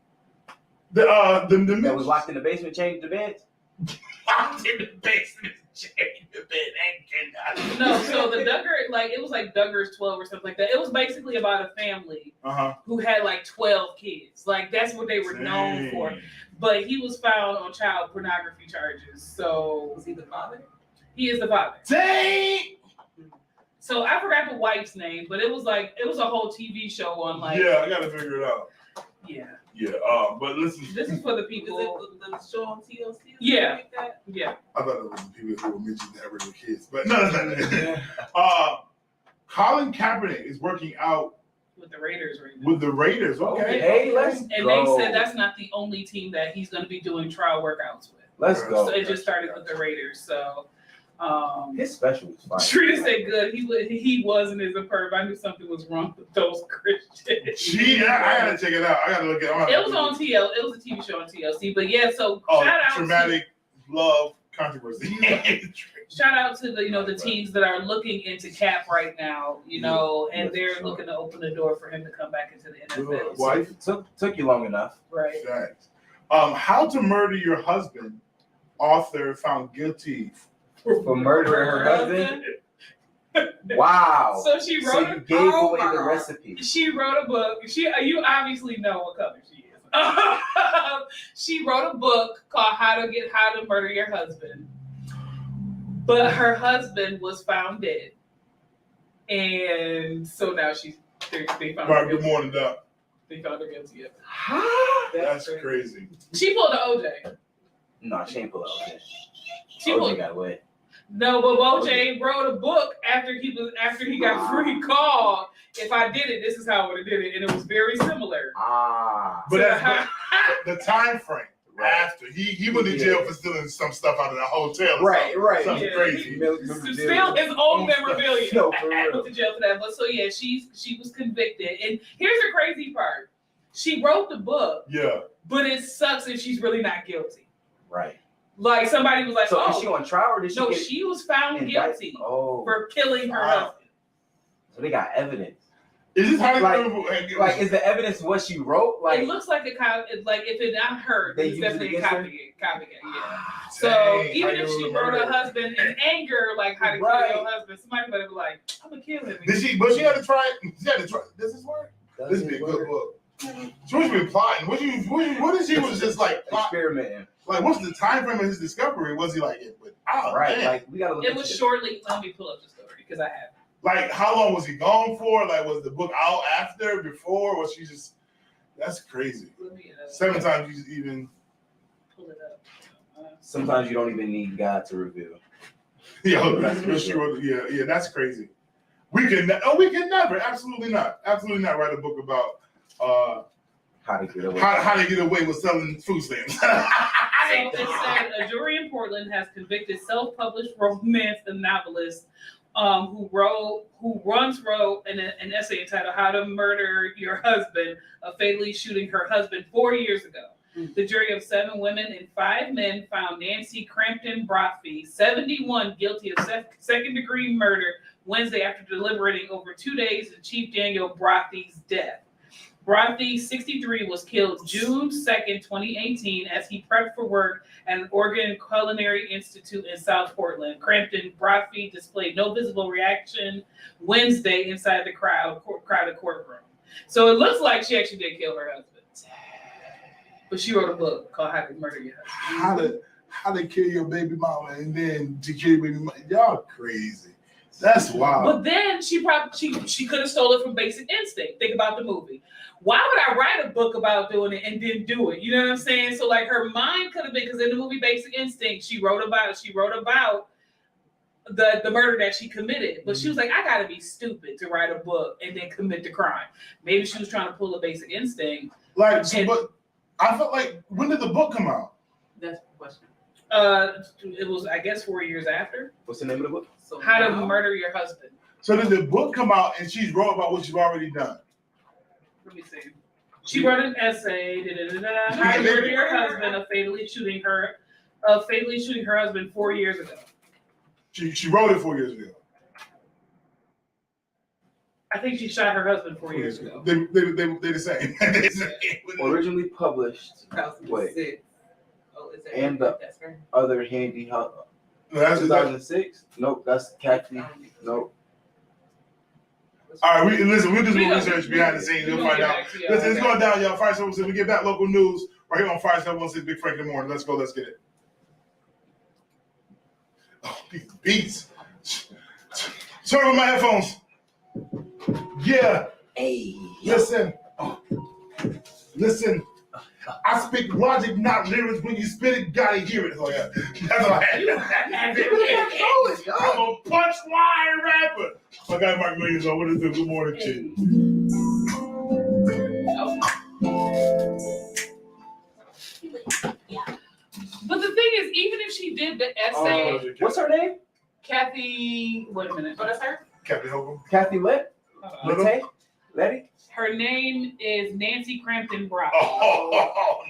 The that was locked in the basement, changed the beds. Locked in the basement, changed the bed. No, so the Duggar, like it was like Duggar's 12 or something like that. It was basically about a family who had like 12 kids. Like that's what they were known for. But he was found on child pornography charges. So was he the father? He is the father. Dang! So I forgot the wife's name, but it was a whole TV show on like. Yeah, I gotta figure it out. Yeah. Yeah. But listen. This is for the people. Is it the show on TLC? Yeah. Like that? Yeah. I thought it was the people who were mentioning that were the kids, but no, it's not. Colin Kaepernick is working out with the Raiders right now. With the Raiders, okay. Hey, let's and go. They said that's not the only team that he's going to be doing trial workouts with. Let's go. So it just started with the Raiders. So his special was fine. Trina said good. He wasn't as a perv. I knew something was wrong with those Christians. I gotta check it out. I gotta look at it. It was on TL. It was a TV show on TLC. But yeah, so shout out traumatic love controversy. Shout out to the teams that are looking into Cap right now, and they're looking to open the door for him to come back into the NFL. Wife took you long enough, right? Thanks. How to Murder Your Husband, author found guilty for murdering her husband. Wow! So she wrote. So you gave away the recipe. She wrote a book. You obviously know what color she is. She wrote a book called How to Murder Your Husband. But her husband was found dead, and so now they found her guilty. Good morning, Doc. They found her guilty. That's crazy. She pulled the OJ. No, she ain't pulled the OJ. She OJ got away. No, but OJ wrote a book after he got free called. If I did it, this is how I would have did it, and it was very similar. But that's the time frame. after. He went to jail for stealing some stuff out of the hotel. Right. Something crazy. To steal his own memorabilia. No, for I real. went to jail for that. But so yeah, she was convicted. And here's the crazy part. She wrote the book. Yeah. But it sucks if she's really not guilty. Right. Like somebody was like, So is she on trial or did she no, get she was found guilty Oh. for killing her Wow. husband. So they got evidence. Is this how Like, is the evidence what she wrote? Like, it looks like a copy. Like if it's not her, They it's use it definitely a against her? copycat. Yeah. So Dang, even I if knew she it was wrote murder. her husband in anger, like how to Right. kill your husband, somebody better be like, I'm gonna kill him. Did she? But she had to try it. She had to try. Does this work? This would be a good book. She was been plotting. What if she was just like experimenting? like what's the time frame of his discovery? Was he like it? Right. Man. Like we gotta look. It into was this. shortly. Let me pull up the story because I have it. Like how long was he gone for? Like was the book out after, before? Was she just? That's crazy. Let me 7 times you even. pull it up. Sometimes you don't even need God to reveal. Yo, yeah, that's crazy. We can never, absolutely not write a book about How to get away. how to get away with selling food stamps. So it said a jury in Portland has convicted self-published romance novelist who once wrote an essay entitled "How to Murder Your Husband," of fatally shooting her husband 4 years ago. The jury of 7 women and 5 men found Nancy Crampton Brophy, 71, guilty of second-degree murder Wednesday after deliberating over 2 days in Chief Daniel Brophy's death. Brophy, 63, was killed June 2nd, 2018, as he prepped for work at an Oregon Culinary Institute in South Portland. Crampton Brophy displayed no visible reaction Wednesday inside the crowded courtroom. So it looks like she actually did kill her husband. But she wrote a book called How to Murder Your Husband. How to kill your baby mama and then to kill your baby mama. Y'all crazy. That's wild. But then she could have stole it from Basic Instinct. Think about the movie. Why would I write a book about doing it and then do it? You know what I'm saying? So like her mind could have been, because in the movie Basic Instinct, she wrote about the murder that she committed. But she was like, I gotta be stupid to write a book and then commit the crime. Maybe she was trying to pull a Basic Instinct. Like, but I felt like, when did the book come out? That's the question. It was, I guess, 4 years after. What's the name of the book? So How to now- Murder Your Husband. So did the book come out and she's wrote about what she's already done? Let me see. She wrote an essay. How to Murder Your Husband of fatally shooting her husband 4 years ago. She wrote it 4 years ago. I think she shot her husband 4 years ago. They're the same. They're the same. Originally published. 2006. Oh, is that And right? That's right. Other handy. No, that's 2006. Nope, that's Kathy. Nope. All right, we'll do some research behind the scenes. We'll find out. Listen, it's going down, y'all. Fire 716. We get back local news right here on Fire 716 Big Frank in the morning. Let's go. Let's get it. Oh, these beats. Turn on my headphones. Yeah. Hey. Listen. Listen. I speak logic, not lyrics. When you spit it, gotta hear it. Oh, yeah. That's all I had. I'm a punchline rapper. My guy Mark Millions on. What is it? Good morning, chick. But the thing is, even if she did the essay, What's her name? Kathy, wait a minute. Oh, that's her? Captain Hogan. Kathy Lett? Little? Letty? Her name is Nancy Crampton Brock. Oh.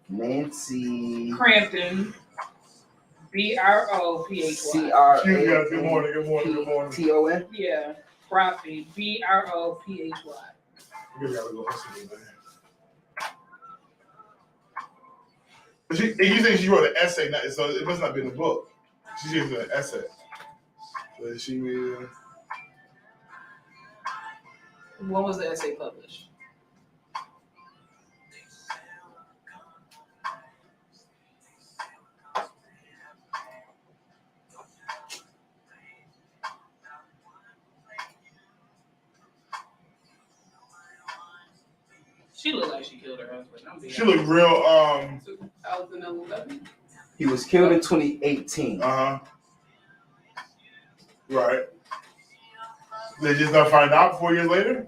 Nancy. Crampton. BROPHY. CRA. Good morning. Good morning. Good morning. TON. Yeah. Brophy. BROPHY. We gotta go hustle, man. But you think she wrote an essay, so it must not be in the book. She just wrote an essay. So she When was the essay published? She looked like she killed her husband. She looked real 2011. He was killed in 2018. Right. They just not find out 4 years later?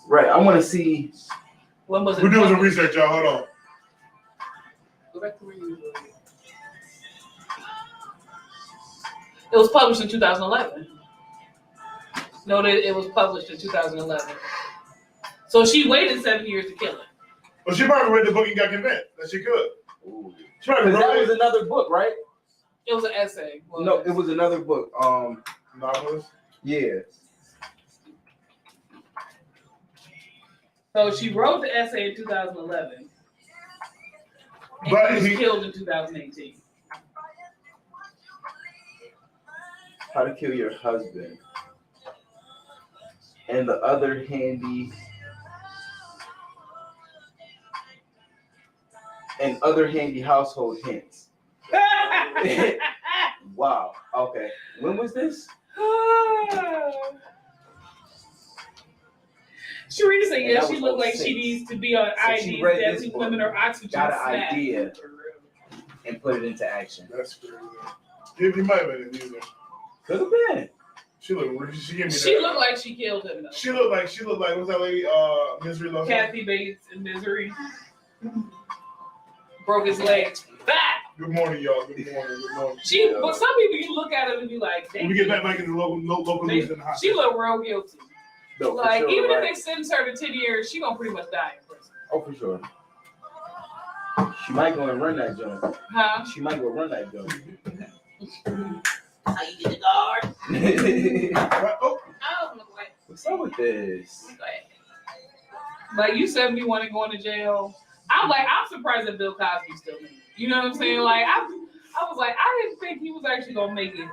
Right. I want to see When was it? We're doing some published? research, y'all. Hold on. Go back to where you were. It was published in 2011. No, it was published in 2011. So she waited 7 years to kill it. Well, she probably read the book and got convinced that she could. Ooh. She probably Because that wrote was it. another book, right? It was an essay. Well, No, it was another book. Novelist. Yeah. So she wrote the essay in 2011. And But he was he- killed in 2018. How to Kill Your Husband. And the other handy household hints. Wow. Okay. When was this? Sharita said, And yeah, that she was looked like 06. she needs to be on So she IDs, read deadly this book, women or oxygen got an smack. idea. And put it into action. That's crazy. He might have been a user. Could have been. She looked. She gave me She that. looked like she killed him though. She looked like. What's that lady? Misery Loves. Kathy Bates in Misery. Broke his legs. Back. Good morning, y'all. Good morning. Good morning. But some people you look at him and be like, When we get back in the local news in the hot. she look real guilty. No, for Like sure, even right? if they sentence her to 10 years, she gonna pretty much die in prison. Oh, for sure. She might go and run that joint. Huh? She might go run that joint. How you get the guard? Oh, Oh, look away. What's up with this? Go ahead. Like you 71 and going to jail. I'm surprised that Bill Cosby's still in it. You know what I'm saying? Like I was like, I didn't think he was actually gonna make it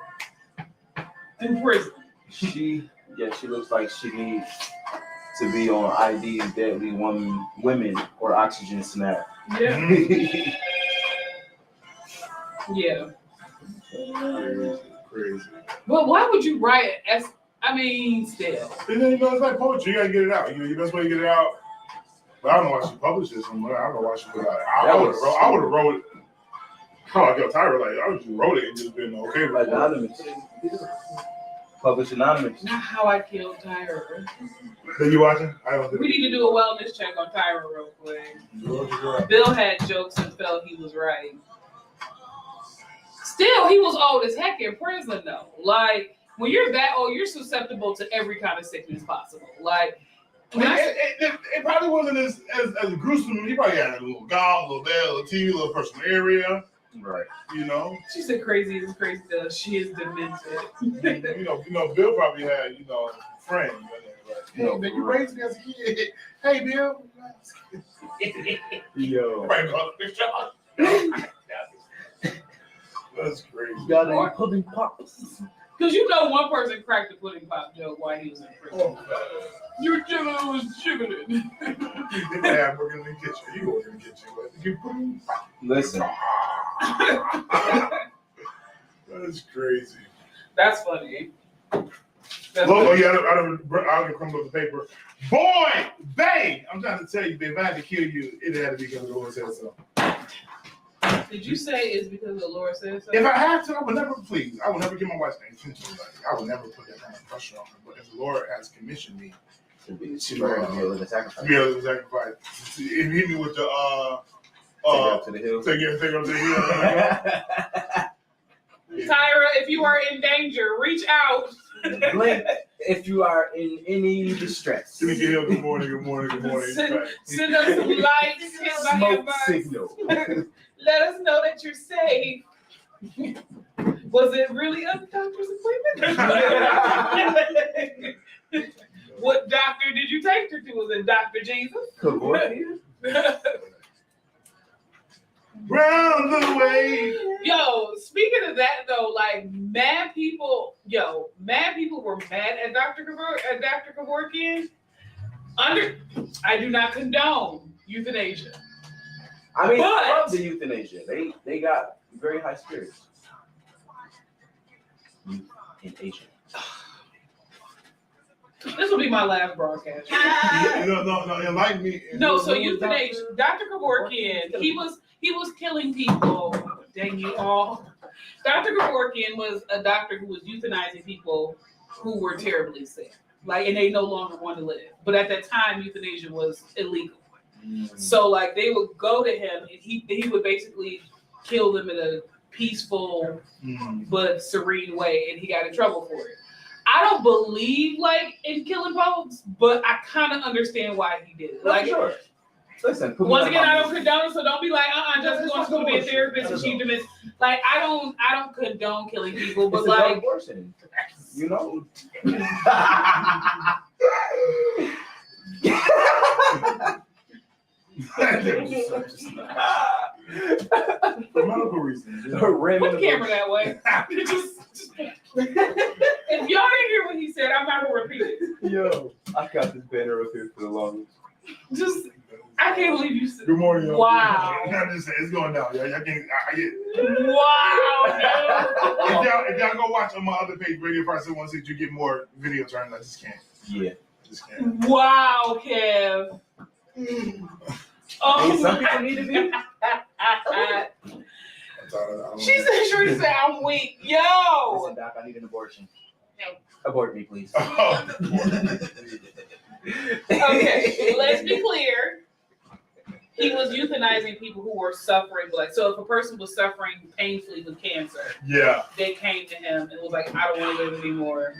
in prison. She looks like she needs to be on IDs, deadly women, or oxygen snap. Yeah. mm-hmm. Yeah. Crazy. But why would you write it still. And then, it's like poetry. You gotta get it out. The best way to get it out. But I don't know why she published it somewhere. I don't know why she put it out. I would have wrote it. Oh, I got Tyra like I would just wrote it and just been okay with it. Anonymous. Published anonymous. Not how I killed Tyra. Are you watching? I don't think. We need to do a wellness check on Tyra real quick. Bill had jokes and felt he was right. Still, he was old as heck in prison though. Like when you're that old, you're susceptible to every kind of sickness possible. Like It probably wasn't as gruesome. He probably had a little gout, a little bed, a little TV, a little personal area. Right. You know. she said, "Crazy is crazy. She is demented." you know, Bill probably had friends. Hey, man, you raised me as a kid. Hey, Bill. Yo. Right, that's crazy. Got any pudding pops? Because one person cracked the pudding pop joke while he was in prison. Your children was jiggling. They might have working in the kitchen. You work in the kitchen, but you pudding pop. Listen. That's crazy. That's funny. That's Look, funny. I'll get crumbled the paper. Boy, bang! I'm trying to tell you, babe, if I had to kill you, it had to be because the Lord said so. Did you say it's because the Lord said so? If I had to, I would never get my wife's name. I would never put that kind of pressure on her. But if the Lord has commissioned me To be to be able to sacrifice. be able to sacrifice, if you hit me with the Take it up to the hill. take it up to the hill. Tyra, if you are in danger, reach out. Blink if you are in any distress. Give me a hill. Good morning. Good morning. Good morning. Send us some lights, hit my Smoke inbox. signal. Let us know that you're safe. Was it really a doctor's appointment? What doctor did you take her to? Was it Dr. Jesus? Round the way. Yo, speaking of that though, like mad people were mad at Dr. Kevorkian. I do not condone euthanasia. I mean, But- I love the euthanasia. They got very high spirits. Euthanasia. This will be my last broadcast. No, enlighten me. No, so euthanasia. Dr. Kevorkian, he was killing people. Dang you all. Dr. Kevorkian was a doctor who was euthanizing people who were terribly sick. And they no longer want to live. But at that time, euthanasia was illegal. So like they would go to him and he would basically kill them in a peaceful but serene way, and he got in trouble for it. I don't believe like in killing folks, but I kind of understand why he did it. Like, sure. Listen, once again, I don't condone it, so don't be like, just going to school to be a therapist and she demons. Like, I don't condone killing people, but it's like, abortion, you know. For medical reasons. put the camera that way. just if y'all didn't hear what he said, I'm not gonna repeat it. Yo, I got this banner up here for the longest. Just, I can't believe you said. Good morning, y'all. Wow. I'm just saying, it's going down. Y'all can't. Wow. If y'all go watch on my other page, Radio Part 716, you get more video turns. I just can't. Yeah. Just can't. Wow, Kev. Oh, Hey, some people need to be. She said, "Shorty said I'm weak." Yo. Listen, Doc, I need an abortion. No. Abort me, please. Okay, let's be clear. He was euthanizing people who were suffering. Like, so if a person was suffering painfully with cancer, Yeah. they came to him and was like, "I don't want to live anymore,"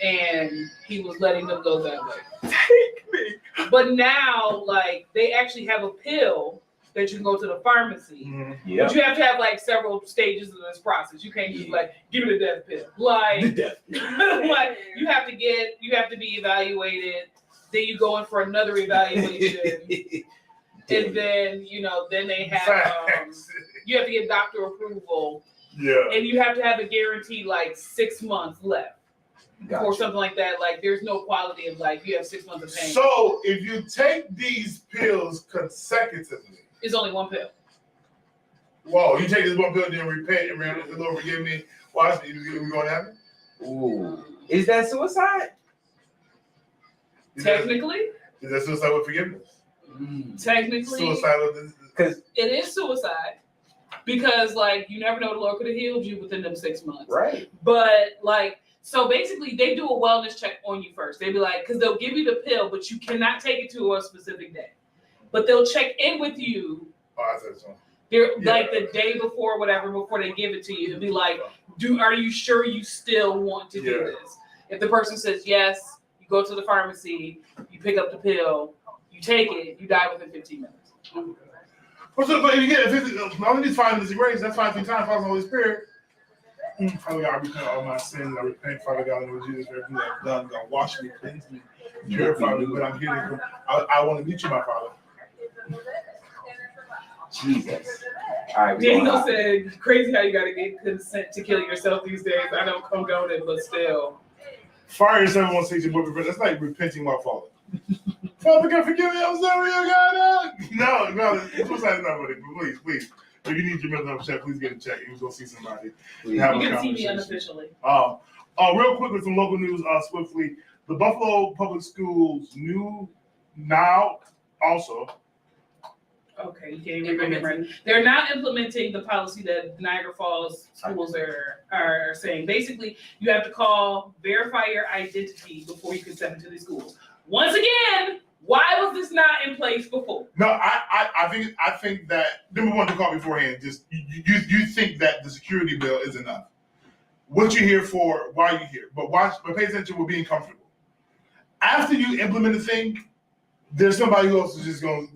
and he was letting them go that way. Take me. But now, like, they actually have a pill that you can go to the pharmacy. Yeah. But you have to have like several stages of this process. You can't just like give me the death pill. Like, like you have to be evaluated. Then you go in for another evaluation. And then, then they have, you have to get doctor approval. Yeah. And you have to have a guarantee like 6 months left. Gotcha. Or something like that. Like there's no quality of life. You have 6 months of pain. So if you take these pills consecutively, It's only one pill. whoa, you take this one pill, then repent and the Lord forgive me. Watch me, we going to heaven? Ooh. Is that suicide? Technically. Is that suicide with forgiveness? Technically. Suicide with Because it is suicide. Because like you never know, the Lord could have healed you within them 6 months. right. But like, so basically they do a wellness check on you first. They be like, because they'll give you the pill, but you cannot take it to a specific day. But they'll check in with you. Oh, I said so. They're like the day before, whatever, before they give it to you. It'll be like, are you sure you still want to do this? If the person says yes, you go to the pharmacy, you pick up the pill, you take it, you die within 15 minutes. But if you get 50, all of these 5 minutes of grace, that's 5 times, Father, the Holy Spirit. Father God, I repent of all my sins. I repent, Father God, in Jesus, for everything I've done. God, wash me, cleanse me, purify me. But I'm here. I want to meet you, my Father. Jesus. All right. Daniel said, crazy how you got to get consent to kill yourself these days. I don't condone it, but still. Fire 716, that's like repenting while falling. Father God, forgive me. I'm sorry, God. No, suicide is not what it is. Please. If you need your mental health check, please get a check. You go see somebody. You can see me unofficially. Real quick with some local news, swiftly. The Buffalo Public Schools now also. Okay, you can't even remember. They're not implementing the policy that Niagara Falls schools are saying. Basically, you have to call, verify your identity before you can step into these schools. Once again, why was this not in place before? No, I think that number one, to call beforehand, just you think that the security bill is enough. What you're here for, why you're here. But pay attention with being comfortable. After you implement a thing, there's somebody who else is just going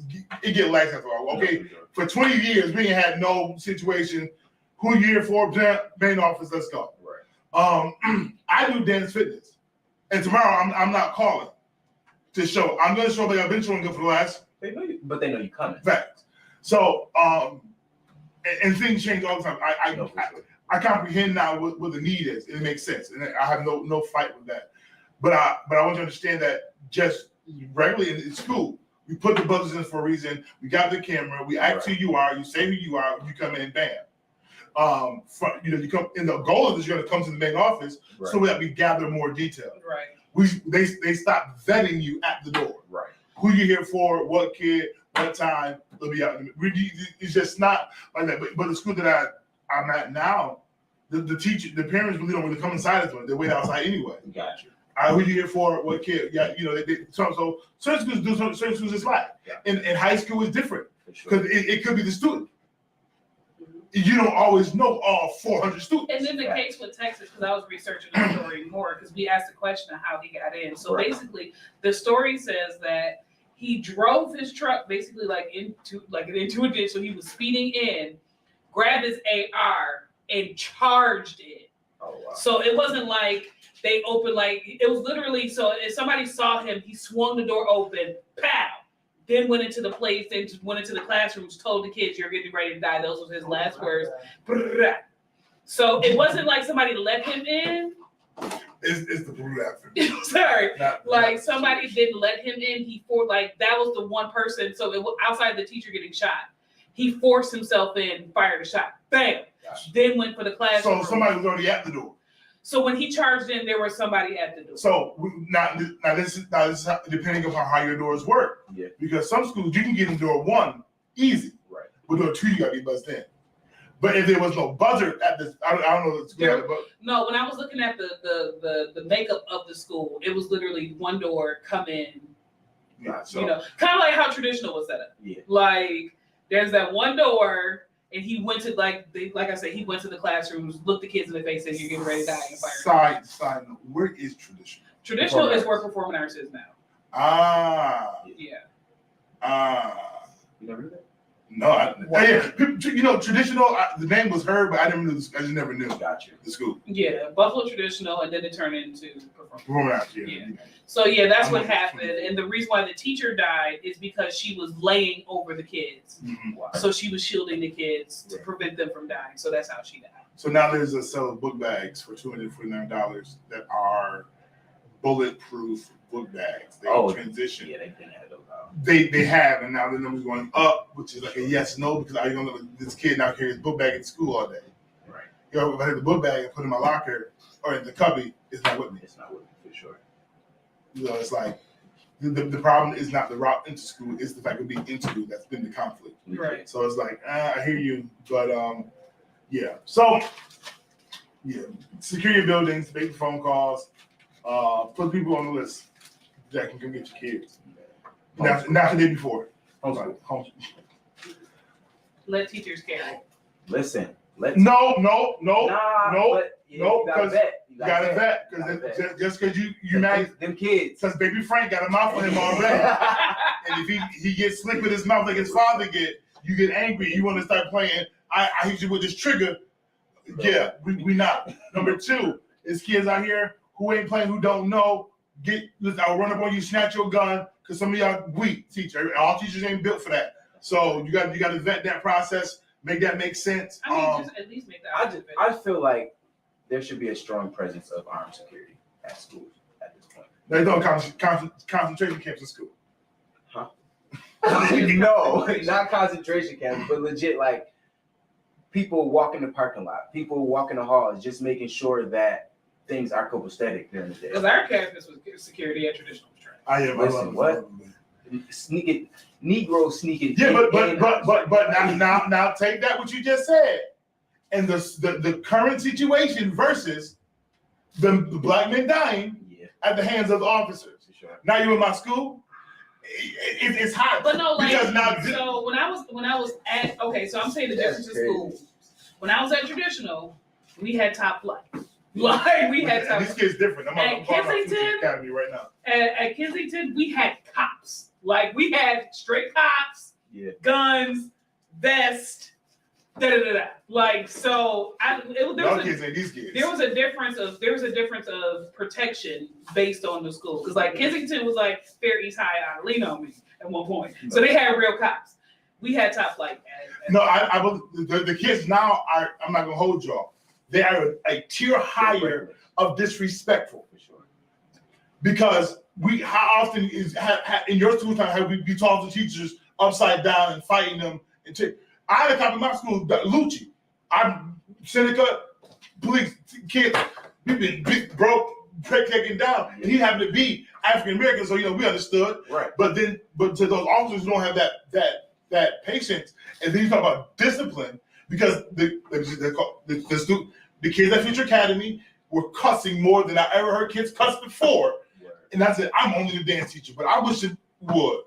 to get lax after all. Okay, for 20 years, we ain't had no situation. Who you here for? Main office, let's go. Right. I do dance fitness. And tomorrow, I'm not calling to show. I'm going to show like I've been showing up for the last. They know you, but they know you coming. Facts. So, and things change all the time. I comprehend now what the need is. It makes sense. And I have no fight with that. But I want you to understand that just regularly in school, we put the buzzers in for a reason. We got the camera. We ask who you are. You say who you are. You come in, bam. You come. And the goal of this, you're going to come to the main office so that we gather more detail. Right. They stop vetting you at the door. Right. Who you here for? What kid? What time? They'll be out. It's just not like that. But the school that I'm at now, the teacher, the parents really don't really come inside as well. They wait outside anyway. Got you. Who you here for? What kid? Yeah, you know, so certain schools do certain schools is like. Yeah. In high school is different For because it could be the student. You don't always know all 400 students. And then the case with Texas, because I was researching the story more, because we asked the question of how he got in. So basically, the story says that he drove his truck basically into a ditch. So he was speeding in, grabbed his AR, and charged it. Oh, wow. So it wasn't like they opened, it was literally, so if somebody saw him, he swung the door open, pow, then went into the place, then went into the classrooms, told the kids, you're getting ready to die. Those were his last words. So it wasn't like somebody let him in. It's the blue after. Sorry. Somebody didn't let him in. That was the one person. So it was outside the teacher getting shot. He forced himself in, fired a shot. Bam. Gotcha. Then went for the classroom. So somebody was already at the door. So when he charged in, there was somebody at the door. So now this is depending upon how your doors work. Yeah. Because some schools you can get in door 1 easy. Right. But door 2 you gotta be buzzed in. But if there was no buzzer at this, I don't know the school. No, when I was looking at the makeup of the school, it was literally one door, come in. Yeah, so. You know, kind of like how traditional was set up. Yeah. Like there's that one door. And he went to like I said, he went to the classrooms, looked the kids in the face, and said, "You're getting ready to die." And fired. Side note, where is traditional? Traditional is where performing arts is now. Yeah. You never knew that? No, you know, traditional. The name was heard, but I just never knew. Gotcha. The school. Yeah, Buffalo Traditional, and then it turned into Performing arts. Yeah. So yeah, that's what happened. And the reason why the teacher died is because she was laying over the kids. Mm-hmm. Wow. So she was shielding the kids to prevent them from dying. So that's how she died. So now there's a sale of book bags for $249 that are bulletproof book bags. They transition. Yeah, they've been had those out. They have, and now the number's going up, which is like a yes, no, because I don't know this kid now carries his book bag in school all day. Right. You know, if I had the book bag and put it in my locker or in the cubby, it's not with me. It's not with me for sure. You know, it's like the problem is not the route into school, it's the fact of being into school that's been the conflict. Right. So it's like, I hear you, but yeah. So yeah, secure your buildings, make the phone calls, put people on the list that can come get your kids. Not the day before. Homeschool. Let teachers carry. Listen. No, You because you gotta vet. Because just because you mad, them kids. because baby Frank got a mouth on him already. And if he gets slick with his mouth like his father get, you get angry. You want to start playing. I hit you with this trigger. Yeah, we not. Number 2 is kids out here who ain't playing, who don't know. I'll run up on you, snatch your gun, because some of y'all weak teacher. All teachers ain't built for that. So you got to vet that process, make that make sense. I mean, just at least make that. I feel like there should be a strong presence of armed security at schools at this point. They don't concentration camps in school. Huh? No, not concentration camps, but legit like people walk in the parking lot, people walk in the halls, just making sure that things are copacetic during the day. Because our campus was security at traditional training. I am. Listen, what? Negro sneaking. Yeah, but now take that what you just said, and the current situation versus the black men dying at the hands of the officers. Sure. Now you're in my school. It's hot. But no, like because now so when I was at so I'm saying the difference in school. When I was at traditional, we had top flight. Like we had top. This kid's different. I'm at Kensington Academy right now. At Kensington, we had cops. Like we had straight cops, guns, vest, Like so, there was a difference of protection based on the school. Because like Kensington was like Fair East High out of lean on me at one point, so they had real cops. We had top flight. No, I the kids now are. I'm not gonna hold y'all. They are a tier higher of disrespectful. For sure. Because how often in your school time have we be talking to teachers upside down and fighting them? I had a cop in my school, Lucci. I'm Seneca, police, kids, we've been big, broke, taken down, and he happened to be African American, so we understood. Right. But to those officers who don't have that patience, and then you talk about discipline, because the kids at Future Academy were cussing more than I ever heard kids cuss before. And I said, I'm only the dance teacher, but I wish it would.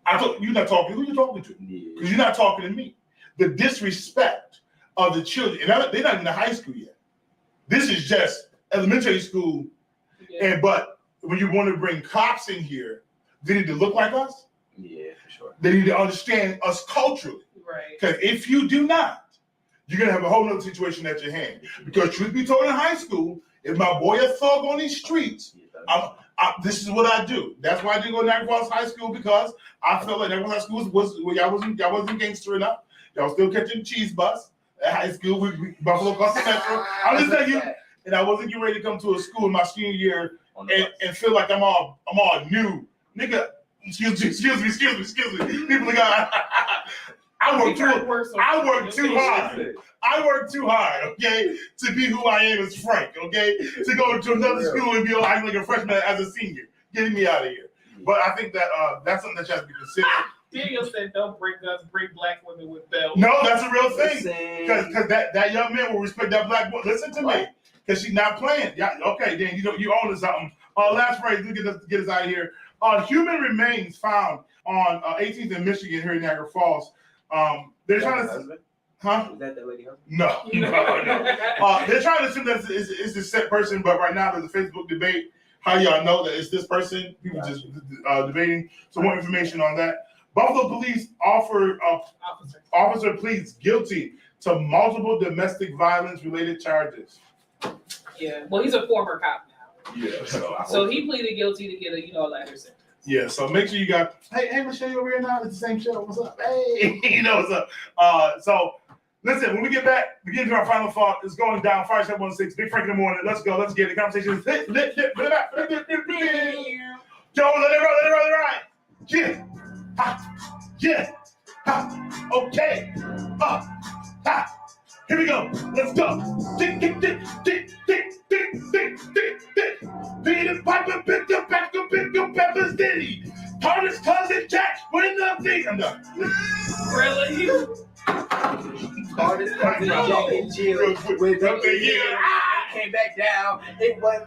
I thought, you're not talking, who you talking to? Because you're not talking to me. The disrespect of the children, and they're not even in high school yet. This is just elementary school. And but when you want to bring cops in here, they need to look like us. Yeah, for sure. They need to understand us culturally. Right. Because if you do not, you're gonna have a whole nother situation at your hand. Because truth be told, in high school, if my boy a thug on these streets, this is what I do. That's why I didn't go to Niagara Falls High School, because I felt like Niagara Falls High School was y'all wasn't gangster enough. Y'all was still catching the cheese bus at high school with Buffalo Costa Central. I'm just telling you, and I wasn't getting ready to come to a school in my senior year and feel like I'm all new, nigga. Excuse me. People got. I work too hard. I work too hard, okay, to be who I am as Frank, okay, to go to another school and be like a freshman as a senior. Getting me out of here. But I think that that's something that you have to be considered. Daniel said, "Don't bring guns, bring black women with belts." No, that's a real thing. Because that young man will respect that black woman. Listen to me, because she's not playing. Yeah, okay, Dan, you own something. Last phrase, get us out of here. Human remains found on 18th and Michigan here in Niagara Falls. They're trying to. Huh? Is that the lady husband? No. They're trying to assume that it's this set person, but right now there's a Facebook debate. How y'all know that it's this person? People just debating. So more information on that. Buffalo police officer pleads guilty to multiple domestic violence related charges. Yeah. Well, he's a former cop now. Yeah. So he pleaded guilty to get a lighter sentence. Yeah, so make sure you got, hey, Michelle, you over here now? It's the same show. What's up? Hey, what's up? So listen, when we get back, we get into our final thought. It's going down. Fire 716, Big Frank in the morning. Let's go. Let's get it. The conversation is lit. Joe, let it ride. Yeah. Ha. Yeah. Ha. Okay. Ha. Here we go. Let's go. Peter Piper picked up Pepper's Diddy. Hardest cousin Jack with nothing. I'm done. Really? Hardest cousin Jack and Jill with nothing. Came back down. It was.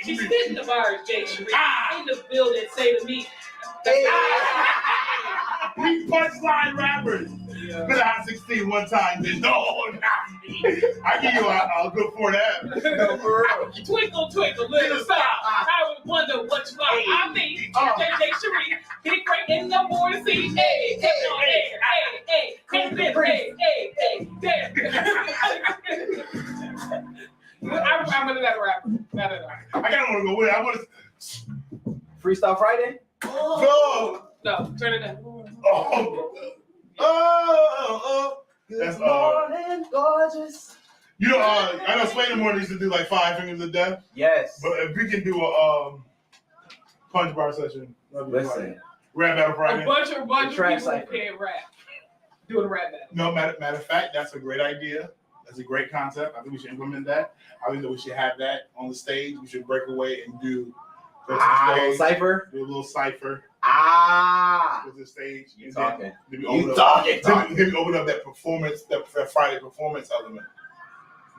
She's hitting the bars, Jay Sheree. In the building, say to me. We punchline rappers. Been out 16 one time. No, not me. I give you a good 4.5. No, for real. Twinkle, twinkle, little star. I would wonder what you are. I mean, Jay Sheree, Big Frank in the morning, see, hey, damn. I'm gonna let rapper. I kind of want to go with it. I want to. Freestyle Friday? Go. No, turn it down. That's morning, gorgeous. You know, I know Sway in the morning used to do like 5 fingers of death. Yes. But if we can do a punch bar session, listen. Rap battle Friday. A bunch of people who cipher. can't rap doing a rap battle. No, matter of fact, that's a great idea. That's a great concept. I think we should implement that. I think that we should have that on the stage. We should break away and do a cipher. Do a little cipher. With the stage. You talking? Then we open up that performance, that Friday performance element.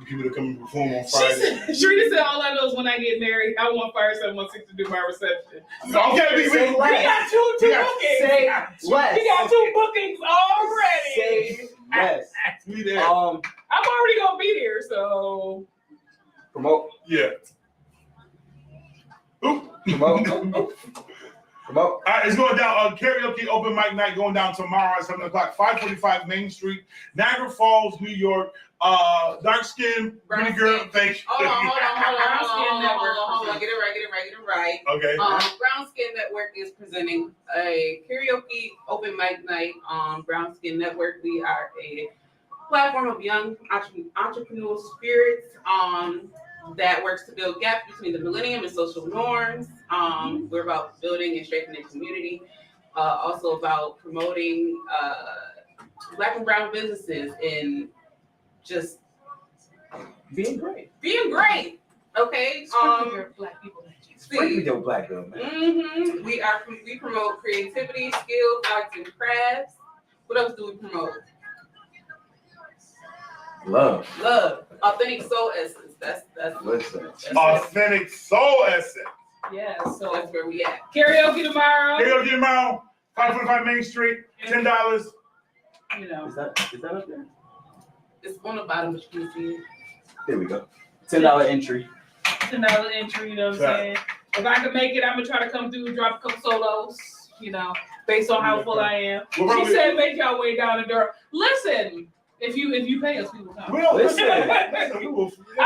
The people that come and perform on Friday. Sharita said, all I know is when I get married, I want Fire 716 to do my reception. Okay, we got two bookings. Say less. We got 2 bookings already. Say less. We there. I'm already gonna be here, so promote. Yeah. Promote. All right, it's going down. Karaoke open mic night going down tomorrow at 7 o'clock, 545 Main Street, Niagara Falls, New York. Dark skin, pretty girl. Thank you. Hold on. Get it right. Okay. Brown Skin Network is presenting a karaoke open mic night on Brown Skin Network. We are a platform of young entrepreneurial spirits that works to build gaps between the millennium and social norms. We're about building and strengthening community. Also about promoting Black and brown businesses and just being great. Okay. Black people. Speaking of Black girl, man. We promote creativity, skills, arts, and crafts. What else do we promote? Love. Authentic soul essence. That's Listen. Authentic soul essence. Yeah, so that's where we at. karaoke tomorrow. Karaoke tomorrow, 545 Main Street, $10. You know, Is that up there? It's on the bottom, but you can see it. There we go. $10 entry. $10 entry. You know what I'm saying? If I can make it, I'm gonna try to come through, drop a couple solos. You know, based on how full I am. She said, "Make y'all way down the door." Listen, if you pay us, we will come. Listen. I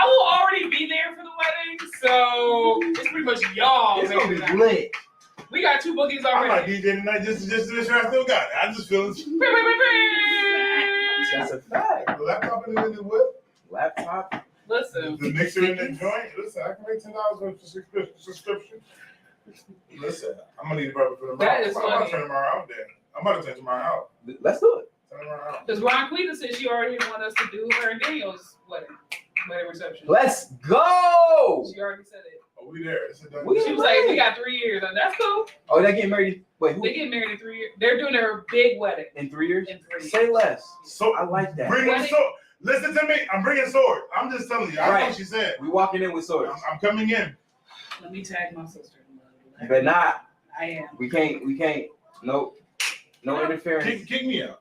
will already be there for the wedding, so it's pretty much y'all. It's gonna be making it. lit. We got 2 bookings I'm not already. DJ tonight just to make sure I still got it. I just feel it. That's a fact. The laptop in the whip. Laptop. Listen, The mixer in the joint. Listen, I can make $10 for subscription. Listen, I'm gonna need a brother for tomorrow. That is I'm about funny. to turn tomorrow out there. I'm about to turn tomorrow out. Let's do it. Turn tomorrow out. because Ron Queen said she already want us to do her and Daniel's wedding reception. Let's go. She already said it. Oh, we there. It's a done. We- She was like, "We got 3 years." And that's cool. Oh, they're getting married. Wait, who? They get married in 3 years. They're doing their big wedding In 3 years? in 3 years. Say less. So I like that. bring Wedding- the sword. Listen to me. I'm bringing sword. I'm just telling you. I know Right. what she said. We walking in with swords. I'm coming in. Let me tag my sister. You better not. I am. We can't. Nope. No interference. Kick me out.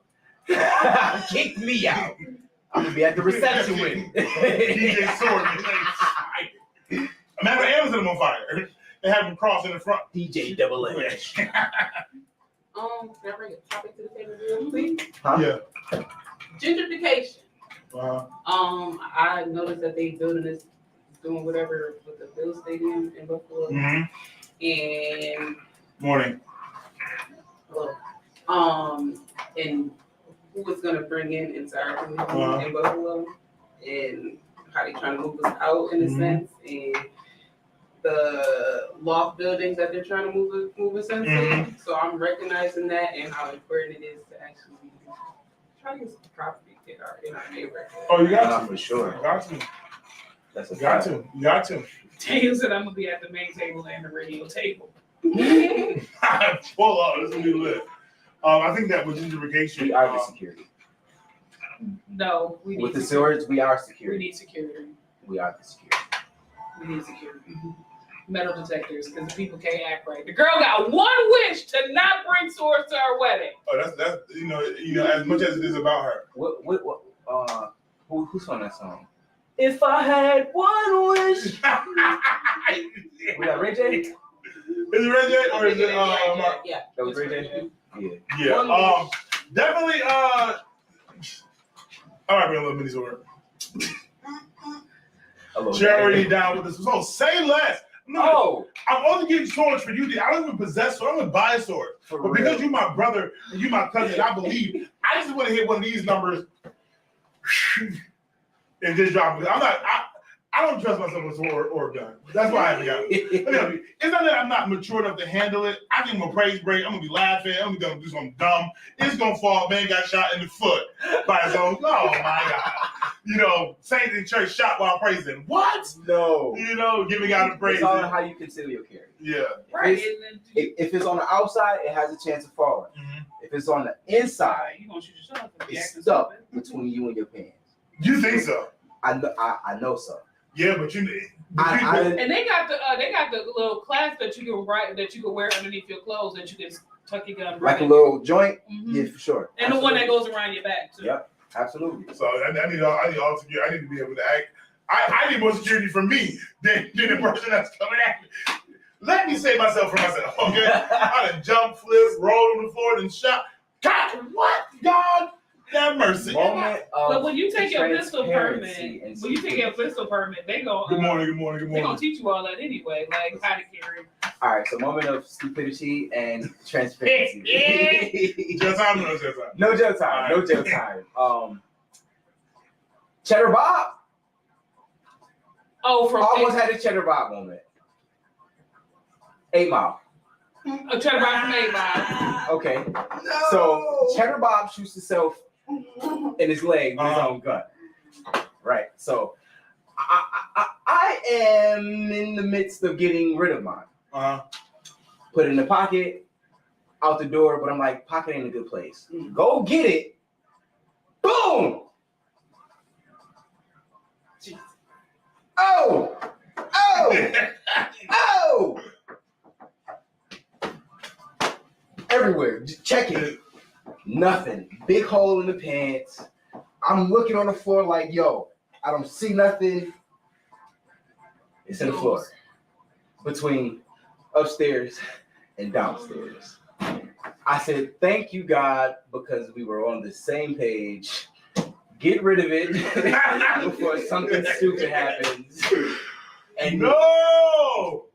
Kick me out. I'm gonna be at the reception with it. DJ Sword. I'm having Amazon on fire. They have him cross in the front. DJ Double H. Can I bring a topic to the table real quick? Huh? Yeah. Gentrification. Uh, I noticed that they doing whatever with the Bill Stadium in Buffalo. And morning. and who it's gonna bring into our community in Buffalo, and how they trying to move us out in a sense, and the loft buildings that they're trying to move us into. So I'm recognizing that and how important it is to actually try to get some property in our neighborhood. Oh, you got to. For sure. You got to. That's a You got fact. to. You got to. Daniel said I'm gonna be at the main table and the radio table. Pull up. This will be lit. I think that with gentrification, We are the security. No, we need With the security. swords, we are We security. need security. We are the security. We need security. Metal detectors, because the people can't act right. The girl got one wish to not bring swords to her wedding. oh, that's you know, as much as it is about her. Who sung that song? If I had one wish. Is Was that Ray J? it Ray J or is it Mark? Yeah. That was Ray J? Yeah. Yeah. Definitely. All right, bring a little mini sword. She already down with this. So say less. No, I'm only getting swords for you. I don't even possess swords. I'm gonna buy a sword. But because you're my brother and you're my cousin, I believe. I just want to hit one of these numbers and just drop it. I don't trust myself with a sword or a gun. That's why I haven't got it. It's not that I'm not mature enough to handle it. I give him a praise break. I'm gonna be laughing. I'm gonna do something dumb. It's gonna fall. Man got shot in the foot by his own. Oh my God. Saints in church shot while praising. What? No. Giving out a praise. It's all how you consider your character. Yeah. Right. If it's on the outside, it has a chance of falling. Mhm. If it's on the inside, You gonna shoot yourself? if you it's acting stuck stupid. between you and your pants. You think so? I know so. Yeah, but And they got the little clasp that you can wear underneath your clothes that you can tuck your gun Like right a in. little joint, Mhm. yeah, for sure. And the one that goes around your back too. Yep, absolutely. So I need all security. I need to be able to act. I need more security from me than the person that's coming at me. Let me save myself from myself, okay? I done jump, flip, roll on the floor, then shot. God, what? God, have mercy. Moment of But when you take your pistol permit, transparency and they Good go. morning, good morning, good They gonna morning. teach you all that anyway, like how to carry. All right, so moment of stupidity and transparency. Just time or no just time? No jail time. No jail time. Cheddar Bob Oh, from almost had a Cheddar Bob moment. 8 Mile. a cheddar box from 8 Mile. Okay. So Cheddar Bob shoots himself in his leg with his own gun. Right. So I am in the midst of getting rid of mine. Put it in the pocket, out the door, but I'm like, pocket ain't a good place. Go get it. Boom. Oh! Everywhere. Just check it. Nothing. Big hole in the pants. I'm looking on the floor like, yo, I don't see nothing. It's in the floor. Between upstairs and downstairs. I said, thank you, God, because we were on the same page. Get rid of it before something stupid happens. And no!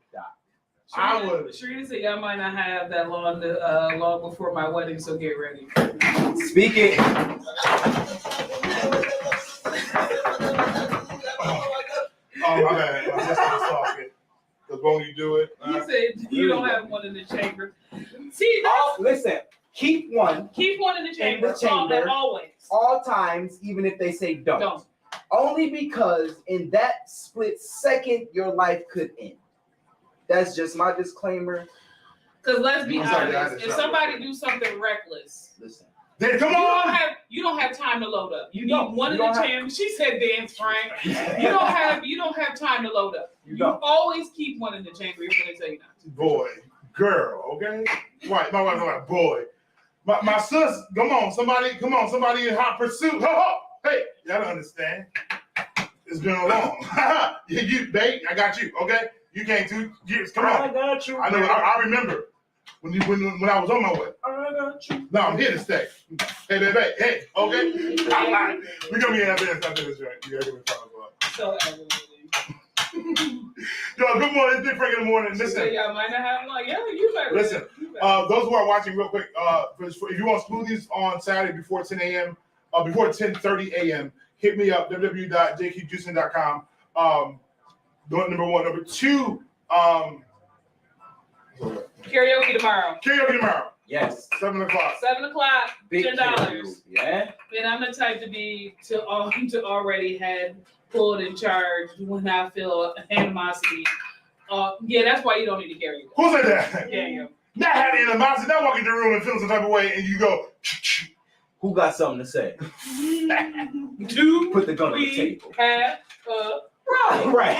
I would. Sharita said y'all might not have that long before my wedding, so get ready. Speak it. Oh, my bad. My sister was talking. Because when you do it. You said you don't have one in the chamber. See, Listen, keep one. Keep one in the chamber. Always. All times, even if they say don't. Only because in that split second, your life could end. That's just my disclaimer. Because let's be honest, if somebody do something reckless, listen. Then come on. You don't have time to load up. You don't. need one in the chamber. She said dance, Frank. You don't have time to load up. You always keep one in the chamber even when they tell you not to. Boy, girl, okay? Right, my wife, like, boy. My sis, come on, somebody in hot pursuit. Ho, ho. Hey, y'all don't understand. It's been a long. you, babe, I got you, okay? You came 2 years. Come on. I got you. I know. I remember when I was on my way. I got you. No, I'm here to stay. Hey, baby. Hey, okay. We're gonna be after this joint. You gotta give me $5. So aggravating. Yo, good morning. It's Big Frank in the morning. Listen. Y'all might not have like, yeah, you better. Listen. Those who are watching, real quick. If you want smoothies on Saturday before 10 a.m., before 10:30 a.m., hit me up. www.jqjuicing.com. Number one. Number two, karaoke tomorrow. Yes. 7 o'clock. 7 o'clock. Big $10. Yeah. And I'm the type to be to already had pulled in charge when I feel animosity. Yeah, that's why you don't need to carry. Who said that? Yeah. Not having animosity. Not walk in the room and feel some type of way, and you go. Who got something to say? Do put the gun on the table. Have right.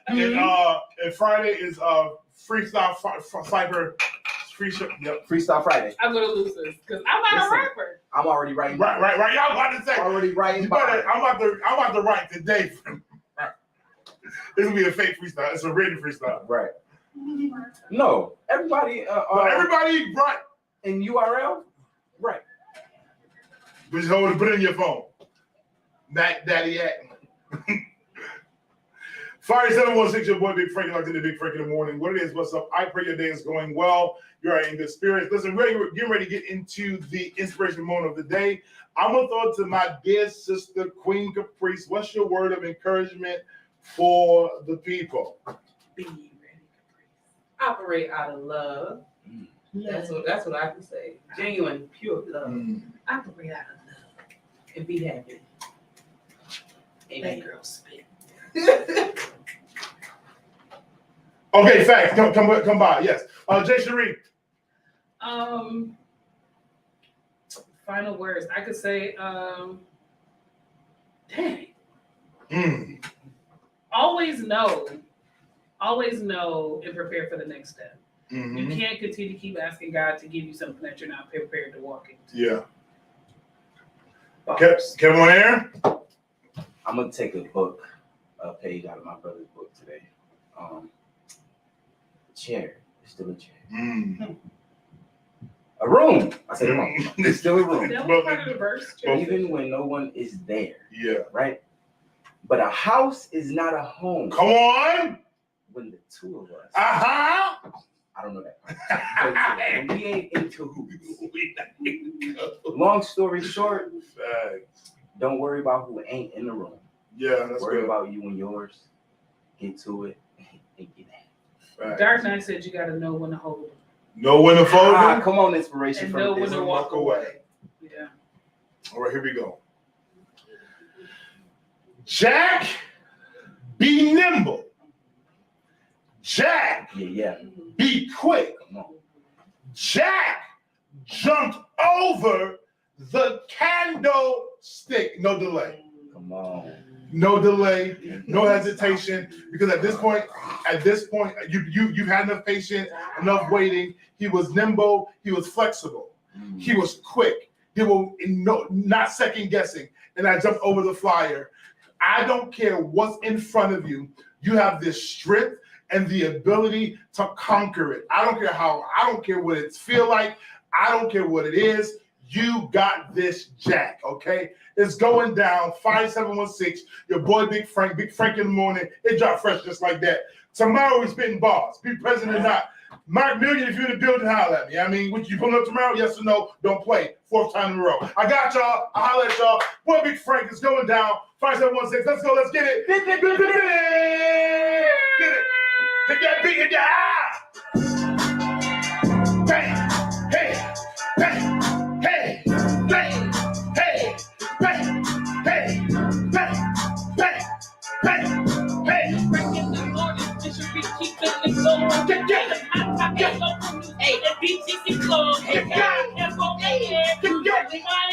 And Friday is freestyle cypher. Freestyle Friday. I'm gonna lose this because I'm not a rapper. I'm already writing. Right. Y'all about to say. Already writing. I'm about to write today. This will be a fake freestyle. It's a written freestyle. Right. No, everybody. Everybody right in URL. Right. Just hold it. Put it in your phone. Mac Daddy at. Fire 716, your boy Big Frank, like to the Big Frank in the morning. What it is, what's up? I pray your day is going well. You're in good spirits. Listen, we're getting ready to get into the inspiration moment of the day. I'm going to throw it to my dear sister, Queen Caprice. What's your word of encouragement for the people? Be ready, Caprice. Operate out of love. That's what I can say. Genuine, pure love. Operate out of love and be happy. Amen, girl. Spit. Okay, facts. Come by. Yes. Jay Sharif. Final words. I could say, dang. Always know and prepare for the next step. Mm-hmm. You can't continue to keep asking God to give you something that you're not prepared to walk into. Yeah. Kevin on air? I'm going to take a page out of my brother's book today. Chair. It's still a chair. A room. I said a room. It's still a room. That was part of the verse. Even when no one is there. Yeah. Right? But a house is not a home. Come on. When the two of us. Uh-huh. I don't know that. When we ain't into who. Long story short, don't worry about who ain't in the room. Yeah, that's worry good. about you and yours. Get to it and get that. Dark Knight said you got to know when to hold it. Know when to fold it. Come on, inspiration and from know this. when to walk away. Yeah. All right, here we go. Jack, be nimble. Jack, be quick. Jack jumped over the candlestick. No delay. Come on. no delay, no hesitation. Because at this point, you've had enough patience, enough waiting. He was nimble. He was flexible. He was quick. He will not second guessing. And I jumped over the flyer. I don't care what's in front of you. You have this strength and the ability to conquer it. I don't care what it feels like. I don't care what it is. You got this, Jack, okay? It's going down, 5716. Your boy, Big Frank in the morning. It dropped fresh just like that. Tomorrow we're spitting bars. Be present or not. Mark Million, if you're in the building, holler at me. I mean, would you pull up tomorrow? Yes or no? Don't play. 4th time in a row. I got y'all. I'll holler at y'all. Boy, Big Frank is going down. 5716. Let's go. Let's get it. Get it. Hit that beat in your eye. Bang. Hey. Bang. Hey. Bang. Hey. Bang. Hey. Bang. Bang. Bang. Hey. Break in the morning, just should be keeping it going. Hey, the beat is going. Hey, F-O-A-N, you really my